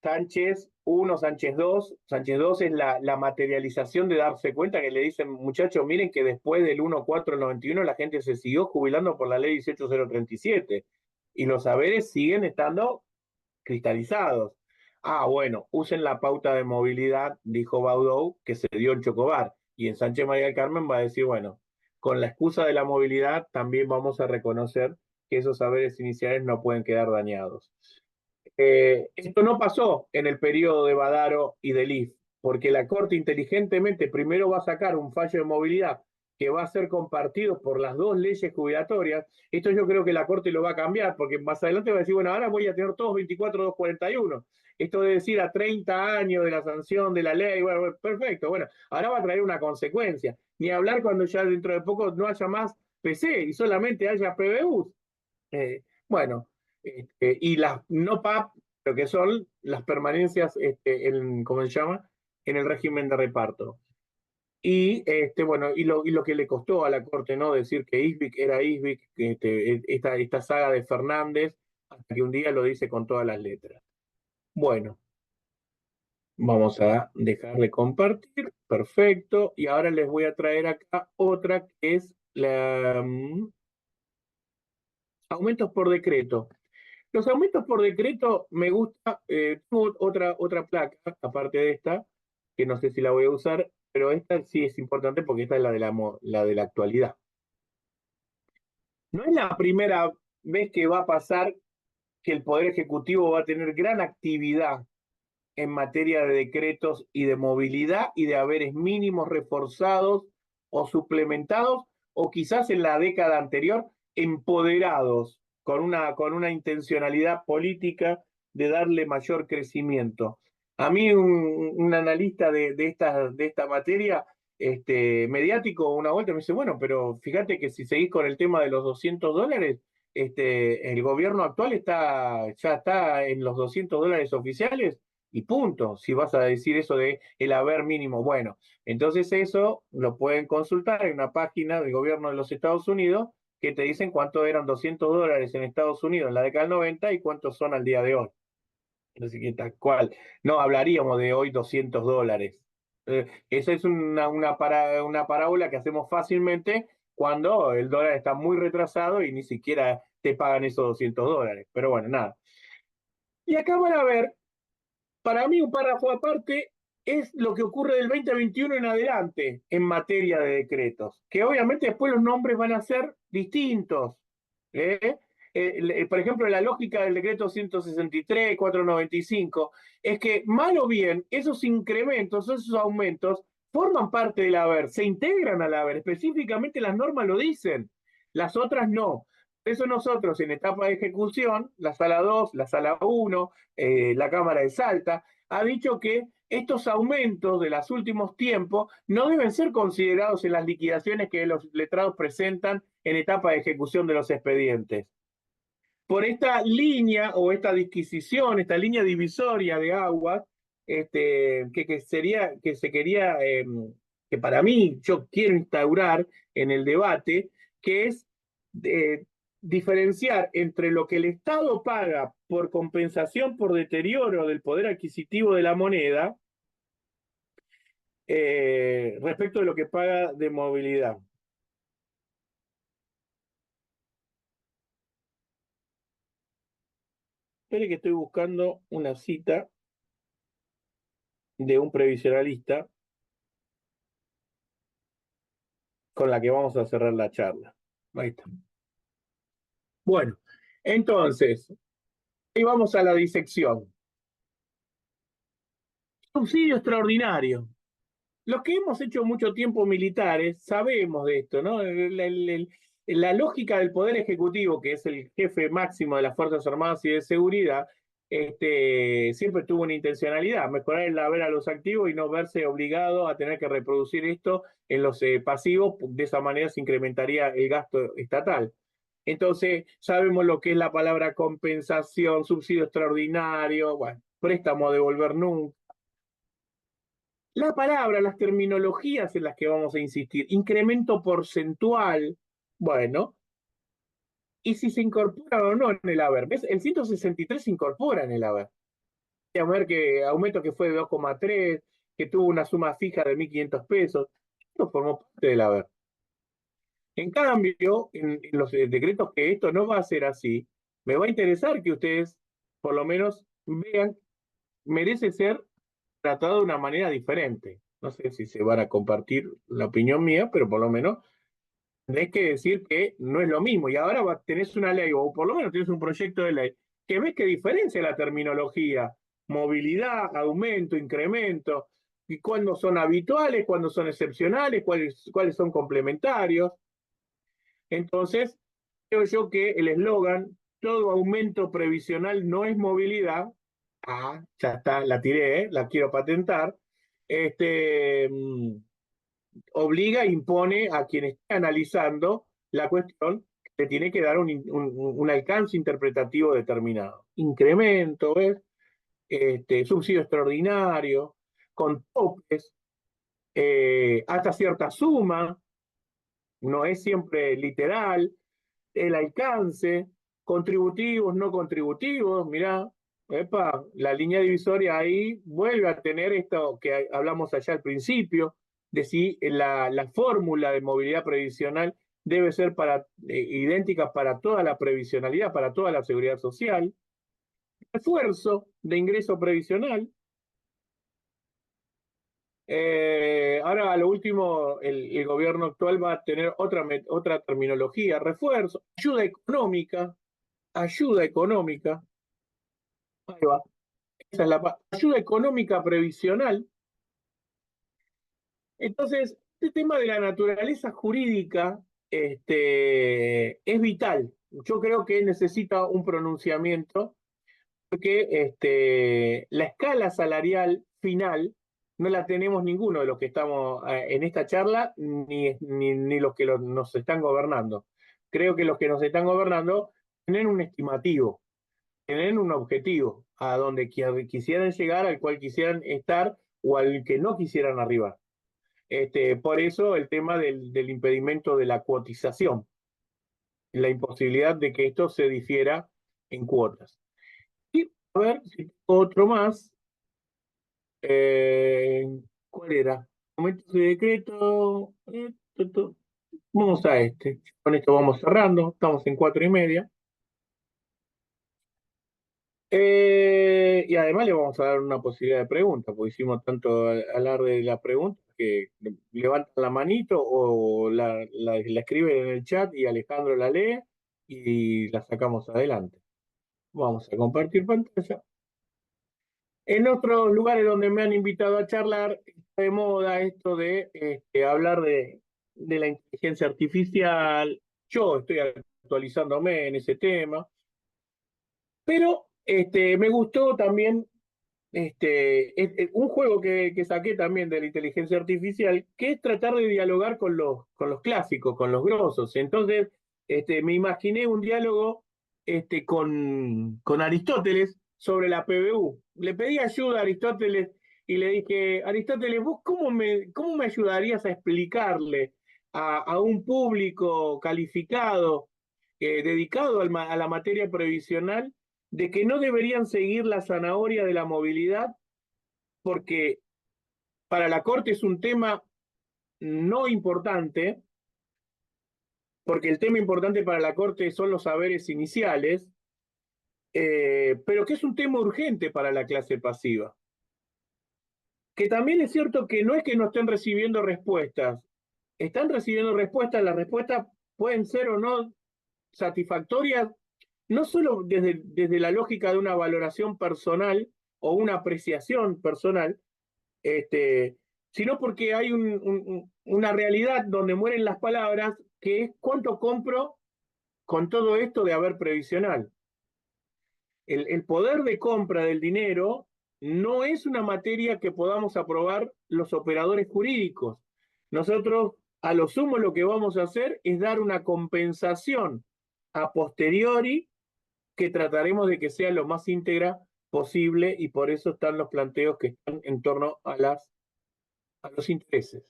Sánchez 1, Sánchez 2. Sánchez 2 es la materialización de darse cuenta que le dicen, muchachos, miren que después del 1-4-91 la gente se siguió jubilando por la ley 18037 y los saberes siguen estando cristalizados. Ah, bueno, usen la pauta de movilidad, dijo Baudou, que se dio en Chocobar. Y en Sánchez María del Carmen va a decir, bueno, con la excusa de la movilidad también vamos a reconocer que esos saberes iniciales no pueden quedar dañados. Esto no pasó en el periodo de Badaro y de Leaf, porque la Corte inteligentemente primero va a sacar un fallo de movilidad que va a ser compartido por las dos leyes jubilatorias. Esto yo creo que la Corte lo va a cambiar, porque más adelante va a decir, bueno, ahora voy a tener todos 24-241. Esto de decir a 30 años de la sanción de la ley, bueno, perfecto, bueno, ahora va a traer una consecuencia. Ni hablar cuando ya dentro de poco no haya más PC y solamente haya PBUs. Bueno, y las no PAP, lo que son las permanencias, ¿cómo se llama? En el régimen de reparto. Y bueno, y lo que le costó a la Corte, ¿no? Decir que ISBIC era ISBIC, esta saga de Fernández, hasta que un día lo dice con todas las letras. Bueno, vamos a dejar de compartir, perfecto, y ahora les voy a traer acá otra que es la aumentos por decreto. Los aumentos por decreto me gusta, tengo otra placa, aparte de esta, que no sé si la voy a usar, pero esta sí es importante porque esta es la de la actualidad. No es la primera vez que va a pasar que el Poder Ejecutivo va a tener gran actividad en materia de decretos y de movilidad y de haberes mínimos reforzados o suplementados, o quizás en la década anterior empoderados con una intencionalidad política de darle mayor crecimiento. A mí un analista de esta materia mediático una vuelta me dice, bueno, pero fíjate que si seguís con el tema de los $200, el gobierno actual ya está en los $200 oficiales y punto. Si vas a decir eso de el haber mínimo, bueno, entonces eso lo pueden consultar en una página del gobierno de los Estados Unidos que te dicen cuánto eran $200 en Estados Unidos en la década del 90 y cuántos son al día de hoy. Así que tal cual, no hablaríamos de hoy $200. Esa es una parábola que hacemos fácilmente cuando el dólar está muy retrasado y ni siquiera te pagan esos $200. Pero bueno, nada. Y acá van a ver, para mí un párrafo aparte es lo que ocurre del 2021 en adelante en materia de decretos, que obviamente después los nombres van a ser distintos. Por ejemplo, la lógica del decreto 163, 495, es que mal o bien esos incrementos, esos aumentos, forman parte del haber, se integran al haber, específicamente las normas lo dicen, las otras no. Por eso nosotros en etapa de ejecución, la sala 2, la sala 1, la Cámara de Salta, ha dicho que estos aumentos de los últimos tiempos no deben ser considerados en las liquidaciones que los letrados presentan en etapa de ejecución de los expedientes. Por esta línea o esta disquisición, esta línea divisoria de aguas, que se quería, que para mí yo quiero instaurar en el debate, que es diferenciar entre lo que el Estado paga por compensación por deterioro del poder adquisitivo de la moneda respecto de lo que paga de movilidad. Espere que estoy buscando una cita de un previsionalista con la que vamos a cerrar la charla. Ahí está. Bueno, entonces, ahí vamos a la disección. Subsidio extraordinario. los que hemos hecho mucho tiempo militares sabemos de esto, ¿no? La lógica del Poder Ejecutivo, que es el jefe máximo de las Fuerzas Armadas y de Seguridad, siempre tuvo una intencionalidad, mejorar el haber a los activos y no verse obligado a tener que reproducir esto en los pasivos, de esa manera se incrementaría el gasto estatal. Entonces, sabemos lo que es la palabra compensación, subsidio extraordinario, bueno, préstamo a devolver nunca. La palabra, las terminologías en las que vamos a insistir, incremento porcentual, bueno, y si se incorpora o no en el haber. ¿Ves? El 163 se incorpora en el haber. A ver que aumento que fue de 2,3, que tuvo una suma fija de 1.500 pesos, esto formó parte del haber. En cambio, en los decretos que esto no va a ser así, me va a interesar que ustedes por lo menos vean, merece ser tratado de una manera diferente. No sé si se van a compartir la opinión mía, pero por lo menos tenés que decir que no es lo mismo. Y ahora tenés una ley, o por lo menos tenés un proyecto de ley, que ves que diferencia la terminología, movilidad, aumento, incremento, y cuándo son habituales, cuándo son excepcionales, cuáles son complementarios. Entonces, creo yo que el eslogan, todo aumento previsional no es movilidad, ya está, la tiré, la quiero patentar, obliga, impone a quien esté analizando la cuestión que le tiene que dar un alcance interpretativo determinado. Incremento, ¿ves? Subsidio extraordinario, con topes, hasta cierta suma, no es siempre literal, el alcance, contributivos, no contributivos, mirá, epa, la línea divisoria ahí vuelve a tener esto que hablamos allá al principio, de si la fórmula de movilidad previsional debe ser idéntica para toda la previsionalidad, para toda la seguridad social. Esfuerzo de ingreso previsional. Ahora, a lo último, el gobierno actual va a tener otra terminología, refuerzo, ayuda económica, ahí va, esa es ayuda económica previsional. Entonces, este tema de la naturaleza jurídica es vital. Yo creo que necesita un pronunciamiento porque la escala salarial final no la tenemos ninguno de los que estamos en esta charla, ni los que nos están gobernando. Creo que los que nos están gobernando tienen un estimativo, tienen un objetivo a donde quisieran llegar, al cual quisieran estar o al que no quisieran arribar. Por eso el tema del impedimento de la cuotización, la imposibilidad de que esto se difiera en cuotas. Y a ver si tengo otro más. ¿Cuál era? Momentos de decreto. Vamos a este. Con esto vamos cerrando. Estamos en 4:30. Y además le vamos a dar una posibilidad de pregunta, porque hicimos tanto alarde de la pregunta que levantan la manito o la escriben en el chat y Alejandro la lee y la sacamos adelante. Vamos a compartir pantalla. En otros lugares donde me han invitado a charlar, está de moda esto de hablar de la inteligencia artificial. Yo estoy actualizándome en ese tema. Pero me gustó también un juego que saqué también de la inteligencia artificial, que es tratar de dialogar con los clásicos, con los grosos. Entonces, me imaginé un diálogo con Aristóteles sobre la PBU. Le pedí ayuda a Aristóteles y le dije, Aristóteles, ¿vos cómo me ayudarías a explicarle a un público calificado, dedicado a la materia previsional, de que no deberían seguir la zanahoria de la movilidad porque para la Corte es un tema no importante, porque el tema importante para la Corte son los saberes iniciales, pero que es un tema urgente para la clase pasiva. Que también es cierto que no es que no estén recibiendo respuestas, están recibiendo respuestas, las respuestas pueden ser o no satisfactorias, no solo desde la lógica de una valoración personal o una apreciación personal, sino porque hay una realidad donde mueren las palabras, que es cuánto compro con todo esto de haber previsional. El poder de compra del dinero no es una materia que podamos aprobar los operadores jurídicos. Nosotros, a lo sumo, lo que vamos a hacer es dar una compensación a posteriori que trataremos de que sea lo más íntegra posible, y por eso están los planteos que están en torno a los intereses.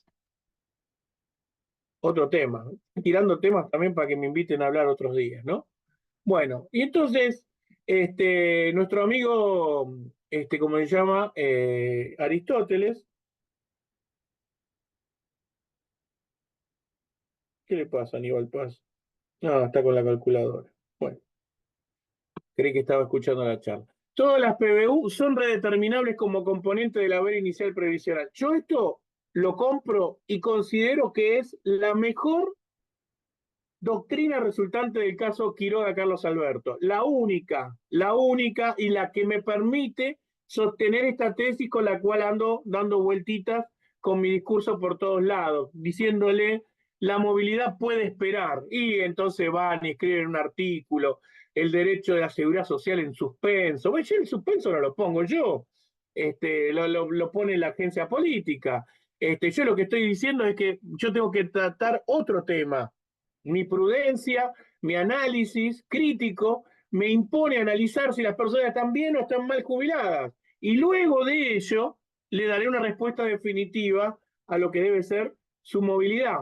Otro tema, tirando temas también para que me inviten a hablar otros días, ¿no? Bueno, y entonces, nuestro amigo, ¿cómo se llama? Aristóteles. ¿Qué le pasa a Aníbal Paz? No, está con la calculadora. Bueno, creí que estaba escuchando la charla. Todas las PBU son redeterminables como componente del haber inicial previsional. Yo esto lo compro y considero que es la mejor doctrina resultante del caso Quiroga Carlos Alberto. La única y la que me permite sostener esta tesis con la cual ando dando vueltitas con mi discurso por todos lados, diciéndole la movilidad puede esperar. Y entonces van y escriben un artículo, el derecho de la seguridad social en suspenso. Bueno, el suspenso no lo pongo yo, lo pone la agencia política. Yo lo que estoy diciendo es que yo tengo que tratar otro tema. Mi prudencia, mi análisis crítico me impone analizar si las personas están bien o están mal jubiladas. Y luego de ello le daré una respuesta definitiva a lo que debe ser su movilidad.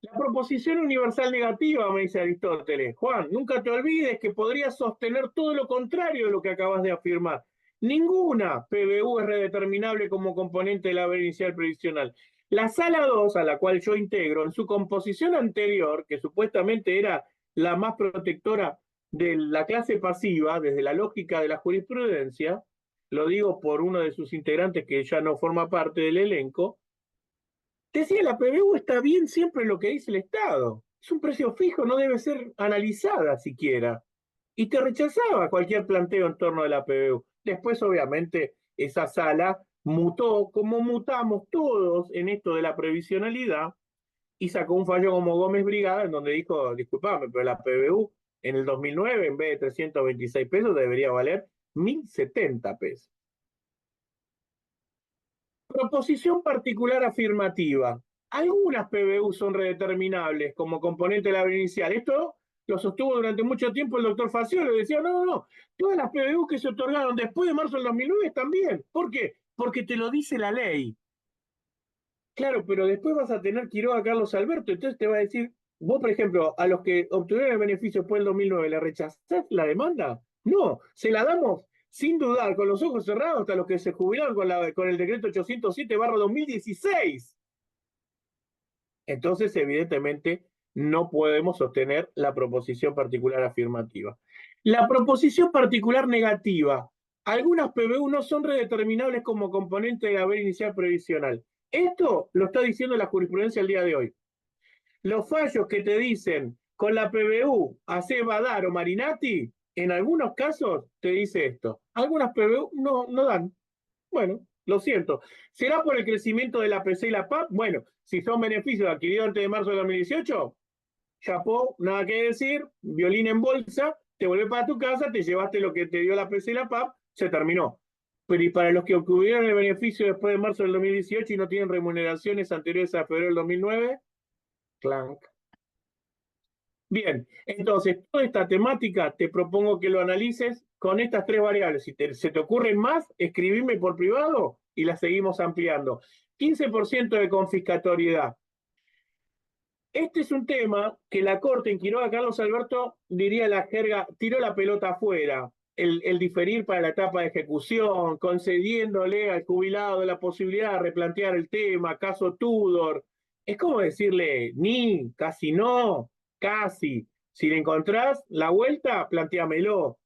La proposición universal negativa, me dice Aristóteles. Juan, nunca te olvides que podrías sostener todo lo contrario de lo que acabas de afirmar. Ninguna PBU es redeterminable como componente del haber inicial previsional. La sala 2, a la cual yo integro, en su composición anterior, que supuestamente era la más protectora de la clase pasiva, desde la lógica de la jurisprudencia, lo digo por uno de sus integrantes que ya no forma parte del elenco, decía, la PBU está bien siempre lo que dice el Estado. Es un precio fijo, no debe ser analizada siquiera. Y te rechazaba cualquier planteo en torno de la PBU. Después, obviamente, esa sala mutó, como mutamos todos en esto de la previsionalidad, y sacó un fallo como Gómez Brigada, en donde dijo, disculpame, pero la PBU en el 2009, en vez de 326 pesos, debería valer 1.070 pesos. Proposición particular afirmativa. Algunas PBU son redeterminables como componente de la haber inicial. Esto lo sostuvo durante mucho tiempo el doctor Faciolo. Decía, no, todas las PBU que se otorgaron después de marzo del 2009 están bien. ¿Por qué? Porque te lo dice la ley. Claro, pero después vas a tener Quiroga Carlos Alberto, entonces te va a decir, vos, por ejemplo, a los que obtuvieron el beneficio después del 2009, ¿le rechazás la demanda? No, se la damos sin dudar, con los ojos cerrados, hasta los que se jubilaron con el decreto 807/2016. Entonces, evidentemente, no podemos sostener la proposición particular afirmativa. La proposición particular negativa. Algunas PBU no son redeterminables como componente del haber inicial previsional. Esto lo está diciendo la jurisprudencia el día de hoy. Los fallos que te dicen con la PBU hace Badar o Marinati, en algunos casos te dice esto. Algunas PBU no dan. Bueno, lo siento. ¿Será por el crecimiento de la PC y la PAP? Bueno, si son beneficios adquiridos antes de marzo de 2018, chapó, nada que decir, violín en bolsa, te volvés para tu casa, te llevaste lo que te dio la PC y la PAP, se terminó. Pero y para los que obtuvieron el beneficio después de marzo del 2018 y no tienen remuneraciones anteriores a febrero del 2009, clank. Bien, entonces, toda esta temática te propongo que lo analices con estas tres variables. Si se te ocurren más, escribime por privado y las seguimos ampliando. 15% de confiscatoriedad. Este es un tema que la Corte en Quiroga Carlos Alberto, diría la jerga, tiró la pelota afuera. El diferir para la etapa de ejecución, concediéndole al jubilado la posibilidad de replantear el tema, caso Tudor. Es como decirle, ni, casi no, casi. Si le encontrás la vuelta, planteámelo.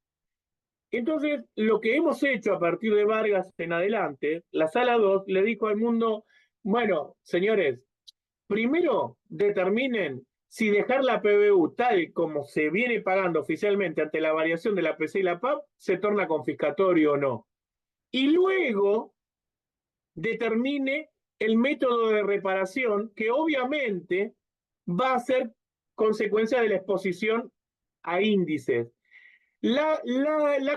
Entonces, lo que hemos hecho a partir de Vargas en adelante, la Sala 2 le dijo al mundo, bueno, señores, primero determinen si dejar la PBU tal como se viene pagando oficialmente ante la variación de la PC y la PAP se torna confiscatorio o no. Y luego determine el método de reparación, que obviamente va a ser consecuencia de la exposición a índices. La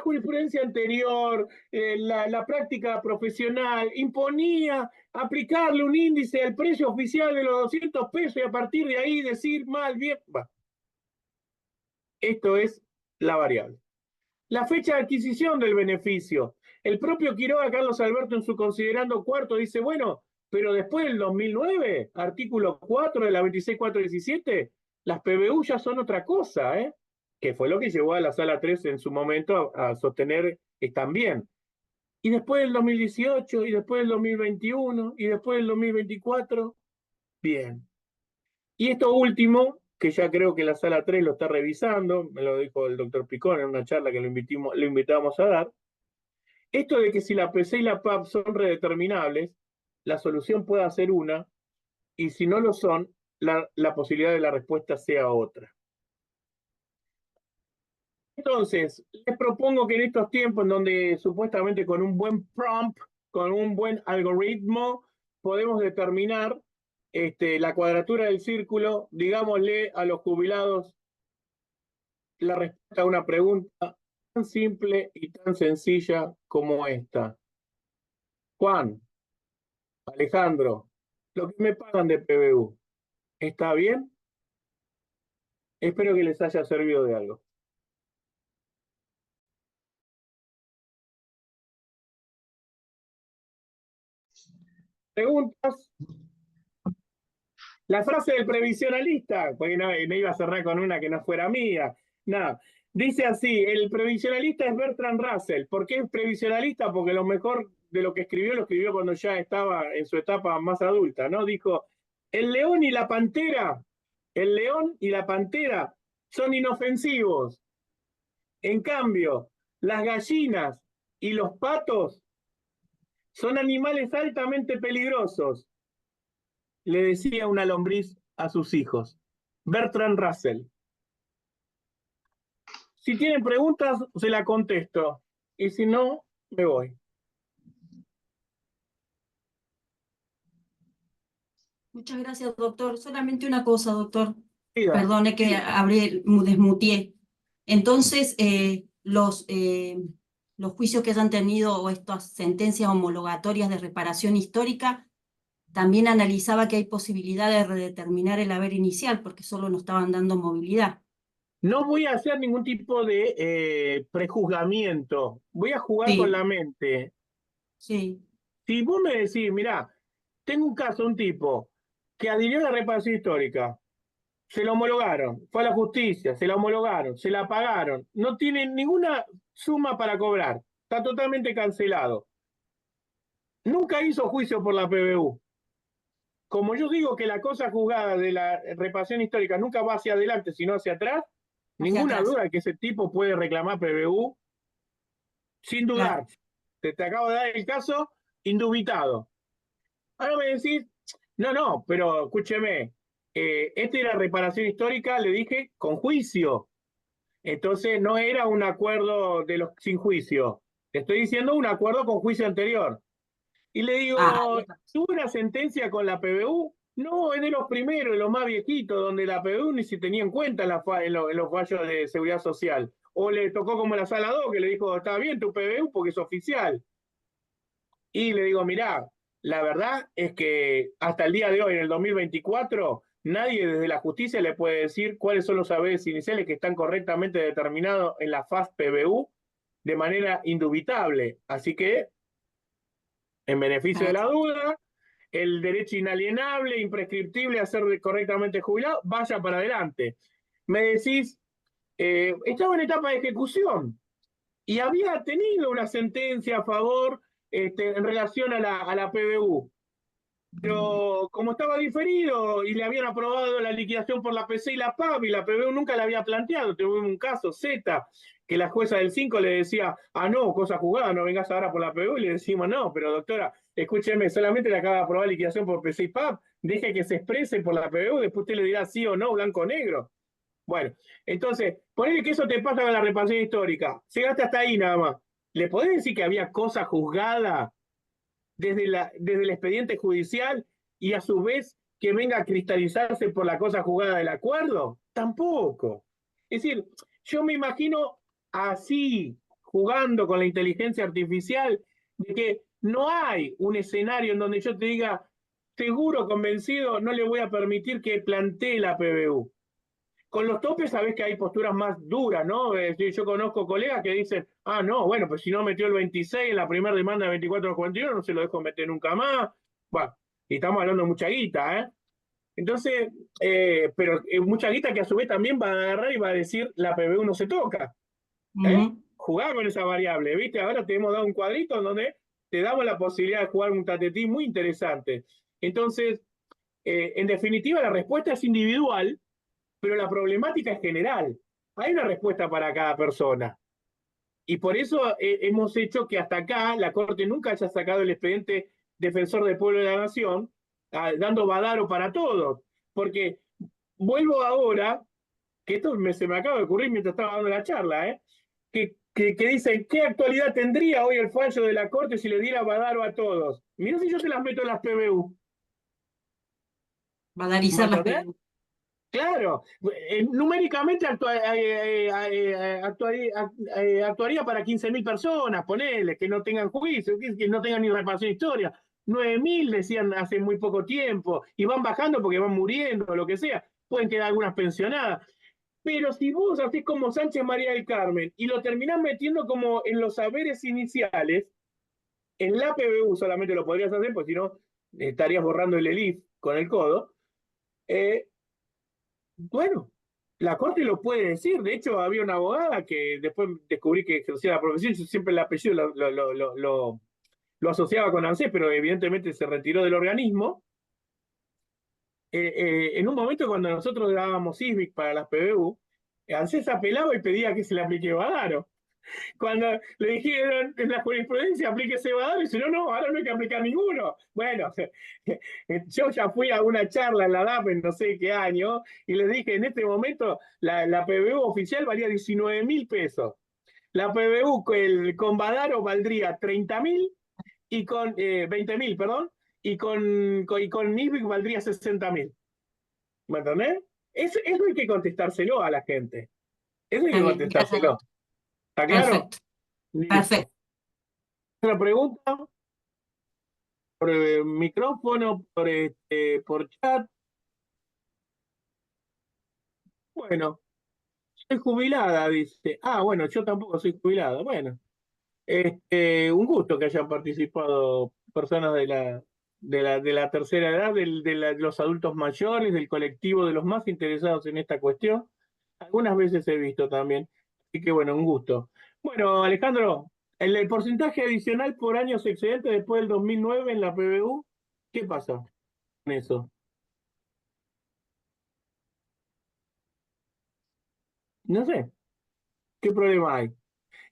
jurisprudencia anterior, la práctica profesional, imponía aplicarle un índice al precio oficial de los 200 pesos y a partir de ahí decir mal, bien. Bah. Esto es la variable. La fecha de adquisición del beneficio. El propio Quiroga, Carlos Alberto, en su considerando cuarto, dice, bueno, pero después del 2009, artículo 4 de la 26417, las PBU ya son otra cosa, que fue lo que llevó a la Sala 3 en su momento a sostener están bien. Y después del 2018, y después del 2021, y después del 2024, bien. Y esto último, que ya creo que la Sala 3 lo está revisando, me lo dijo el doctor Picón en una charla que lo invitamos a dar, esto de que si la PC y la PAP son redeterminables, la solución pueda ser una, y si no lo son, la posibilidad de la respuesta sea otra. Entonces, les propongo que en estos tiempos en donde supuestamente con un buen prompt, con un buen algoritmo, podemos determinar la cuadratura del círculo, digámosle a los jubilados la respuesta a una pregunta tan simple y tan sencilla como esta. Juan, Alejandro, lo que me pagan de PBU, ¿está bien? Espero que les haya servido de algo. ¿Preguntas? La frase del previsionalista, porque no iba a cerrar con una que no fuera mía. No. Dice así, el previsionalista es Bertrand Russell. ¿Por qué es previsionalista? Porque lo mejor de lo escribió cuando ya estaba en su etapa más adulta, ¿no? Dijo, el león y la pantera son inofensivos. En cambio, las gallinas y los patos son animales altamente peligrosos, le decía una lombriz a sus hijos. Bertrand Russell. Si tienen preguntas, se la contesto. Y si no, me voy. Muchas gracias, doctor. Solamente una cosa, doctor. Diga. Perdone que desmutié. Entonces, los juicios que hayan tenido o estas sentencias homologatorias de reparación histórica, también analizaba que hay posibilidad de redeterminar el haber inicial, porque solo nos estaban dando movilidad. No voy a hacer ningún tipo de prejuzgamiento. Voy a jugar con la mente. Sí. Si vos me decís, mirá, tengo un caso, un tipo que adhirió a la reparación histórica, se lo homologaron, fue a la justicia, se la homologaron, se la pagaron, no tiene ninguna suma para cobrar, está totalmente cancelado. Nunca hizo juicio por la PBU. Como yo digo que la cosa juzgada de la reparación histórica nunca va hacia adelante, sino hacia atrás, ninguna duda de que ese tipo puede reclamar PBU sin dudar. Claro. Te acabo de dar el caso indubitado. Ahora me decís, no, pero escúcheme, era reparación histórica, le dije, con juicio. Entonces no era un acuerdo de los sin juicio. Te estoy diciendo un acuerdo con juicio anterior. Y le digo, ¿tuvo una sentencia con la PBU? No, es de los primeros, de los más viejitos, donde la PBU ni se tenía en cuenta en los fallos de seguridad social. O le tocó como la Sala 2, que le dijo, está bien tu PBU porque es oficial. Y le digo, mirá, la verdad es que hasta el día de hoy, en el 2024, nadie desde la justicia le puede decir cuáles son los saberes iniciales que están correctamente determinados en la FAS PBU de manera indubitable. Así que, en beneficio de la duda, el derecho inalienable, imprescriptible a ser correctamente jubilado, vaya para adelante. Me decís, estaba en etapa de ejecución y había tenido una sentencia a favor en relación a la PBU. Pero como estaba diferido y le habían aprobado la liquidación por la PC y la PAP, y la PBU nunca la había planteado, tuvimos un caso Z, que la jueza del 5 le decía, no, cosa jugada, no vengas ahora por la PBU, y le decimos, no, pero doctora, escúcheme, solamente le acaba de aprobar liquidación por PC y PAP, deje que se exprese por la PBU, después usted le dirá sí o no, blanco o negro. Bueno, entonces, ponele que eso te pasa con la reparación histórica, llegaste hasta ahí nada más. ¿Le podés decir que había cosa juzgada desde el expediente judicial y a su vez que venga a cristalizarse por la cosa jugada del acuerdo? Tampoco. Es decir, yo me imagino así, jugando con la inteligencia artificial, de que no hay un escenario en donde yo te diga, seguro, convencido, no le voy a permitir que plantee la PBU. Con los topes sabés que hay posturas más duras, ¿no? Yo conozco colegas que dicen, no, bueno, pues si no metió el 26 en la primera demanda de 24-41, no se lo dejo meter nunca más. Bueno, y estamos hablando de mucha guita, ¿eh? Entonces, pero mucha guita que a su vez también va a agarrar y va a decir, la PBU no se toca. Jugar con esa variable, ¿viste? Ahora te hemos dado un cuadrito en donde te damos la posibilidad de jugar un tatetí muy interesante. Entonces, en definitiva, la respuesta es individual, pero la problemática es general. Hay una respuesta para cada persona. Y por eso hemos hecho que hasta acá la Corte nunca haya sacado el expediente defensor del pueblo de la nación, dando Badaro para todos. Porque vuelvo ahora, que esto se me acaba de ocurrir mientras estaba dando la charla, que dicen, ¿qué actualidad tendría hoy el fallo de la Corte si le diera Badaro a todos? Mirá si yo te las meto en las PBU. Badarizar las PBU. Claro, numéricamente actuaría para 15.000 personas, ponele, que no tengan juicio, que no tengan ni reparación de historia. 9.000 decían hace muy poco tiempo, y van bajando porque van muriendo o lo que sea. Pueden quedar algunas pensionadas. Pero si vos hacés como Sánchez María del Carmen y lo terminás metiendo como en los saberes iniciales, en la PBU solamente lo podrías hacer, porque si no estarías borrando el ELIF con el codo. Bueno, la Corte lo puede decir. De hecho, había una abogada que después descubrí que ejercía la profesión. Yo siempre el apellido lo asociaba con ANSES, pero evidentemente se retiró del organismo. En un momento cuando nosotros dábamos ISBIC para las PBU, ANSES apelaba y pedía que se le aplique Badaro. Cuando le dijeron en la jurisprudencia aplíquese Badaro, y dice, no, ahora no hay que aplicar ninguno. Bueno, yo ya fui a una charla en la DAP en no sé qué año, y les dije, en este momento la PBU oficial valía 19.000 pesos. La PBU con Badaro valdría 30.000, y con 20.000, perdón, y con ISBIC valdría 60.000. ¿Me entendés? Eso hay que contestárselo a la gente. Eso hay que contestárselo. ¿Está claro? Perfecto. Perfecto. ¿Otra pregunta? Por micrófono, por chat. Bueno, soy jubilada, dice. Bueno, yo tampoco soy jubilada. Bueno, un gusto que hayan participado personas de la tercera edad, de los adultos mayores, del colectivo de los más interesados en esta cuestión. Algunas veces he visto también. Así que bueno, un gusto. Bueno, Alejandro, el porcentaje adicional por años excedentes después del 2009 en la PBU, ¿qué pasa con eso? No sé, ¿qué problema hay?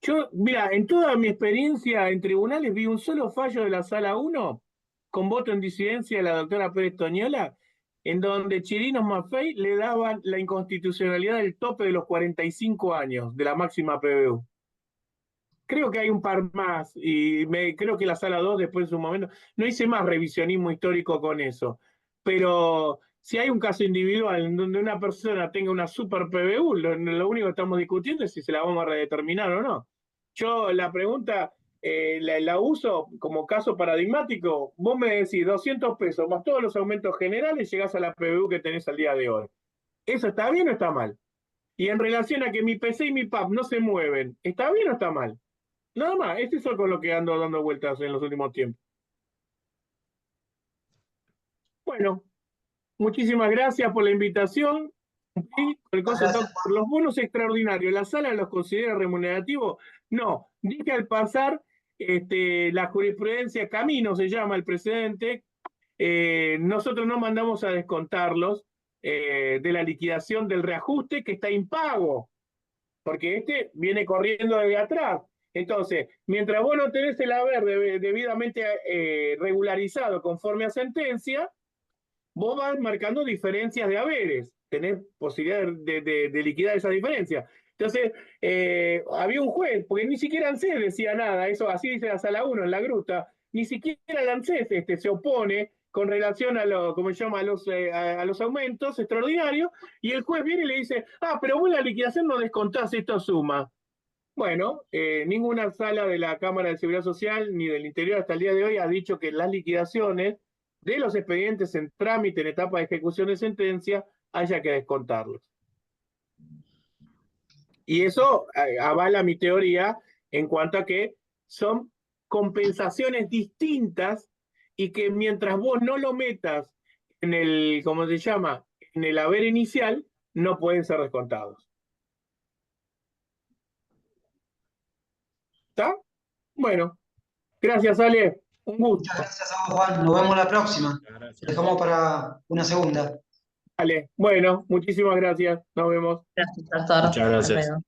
Yo, mira, en toda mi experiencia en tribunales vi un solo fallo de la Sala 1 con voto en disidencia de la doctora Pérez Toñola, en donde Chirinos Maffei le daban la inconstitucionalidad del tope de los 45 años de la máxima PBU. Creo que hay un par más, y creo que la Sala 2 después en su momento, no hice más revisionismo histórico con eso, pero si hay un caso individual en donde una persona tenga una super PBU, lo único que estamos discutiendo es si se la vamos a redeterminar o no. Yo la pregunta la uso como caso paradigmático. Vos me decís 200 pesos más todos los aumentos generales, llegás a la PBU que tenés al día de hoy. ¿Eso está bien o está mal? Y en relación a que mi PC y mi PAP no se mueven, ¿está bien o está mal? Nada más, es eso con lo que ando dando vueltas en los últimos tiempos. Bueno, muchísimas gracias por la invitación. Por los bonos extraordinarios, ¿la sala los considera remunerativos? No, dije al pasar la jurisprudencia Camino, se llama el precedente, nosotros no mandamos a descontarlos de la liquidación del reajuste que está impago, porque viene corriendo desde atrás. Entonces, mientras vos no tenés el haber debidamente regularizado conforme a sentencia, vos vas marcando diferencias de haberes, tenés posibilidad de liquidar esa diferencia. Entonces, había un juez, porque ni siquiera ANSES decía nada, eso así dice la Sala 1 en la gruta, ni siquiera el ANSES se opone con relación a ¿cómo se llama? A los aumentos extraordinarios, y el juez viene y le dice, pero vos en la liquidación no descontás esta suma. Bueno, ninguna sala de la Cámara de Seguridad Social ni del Interior hasta el día de hoy ha dicho que las liquidaciones de los expedientes en trámite en etapa de ejecución de sentencia haya que descontarlos. Y eso avala mi teoría en cuanto a que son compensaciones distintas y que mientras vos no lo metas en el, ¿cómo se llama?, en el haber inicial, no pueden ser descontados. ¿Está? Bueno, gracias, Ale. Un gusto. Muchas gracias a vos, Juan. Nos vemos la próxima. Gracias. Dejamos para una segunda. Vale, bueno, muchísimas gracias. Nos vemos. Gracias, doctor. Muchas gracias. Hasta luego.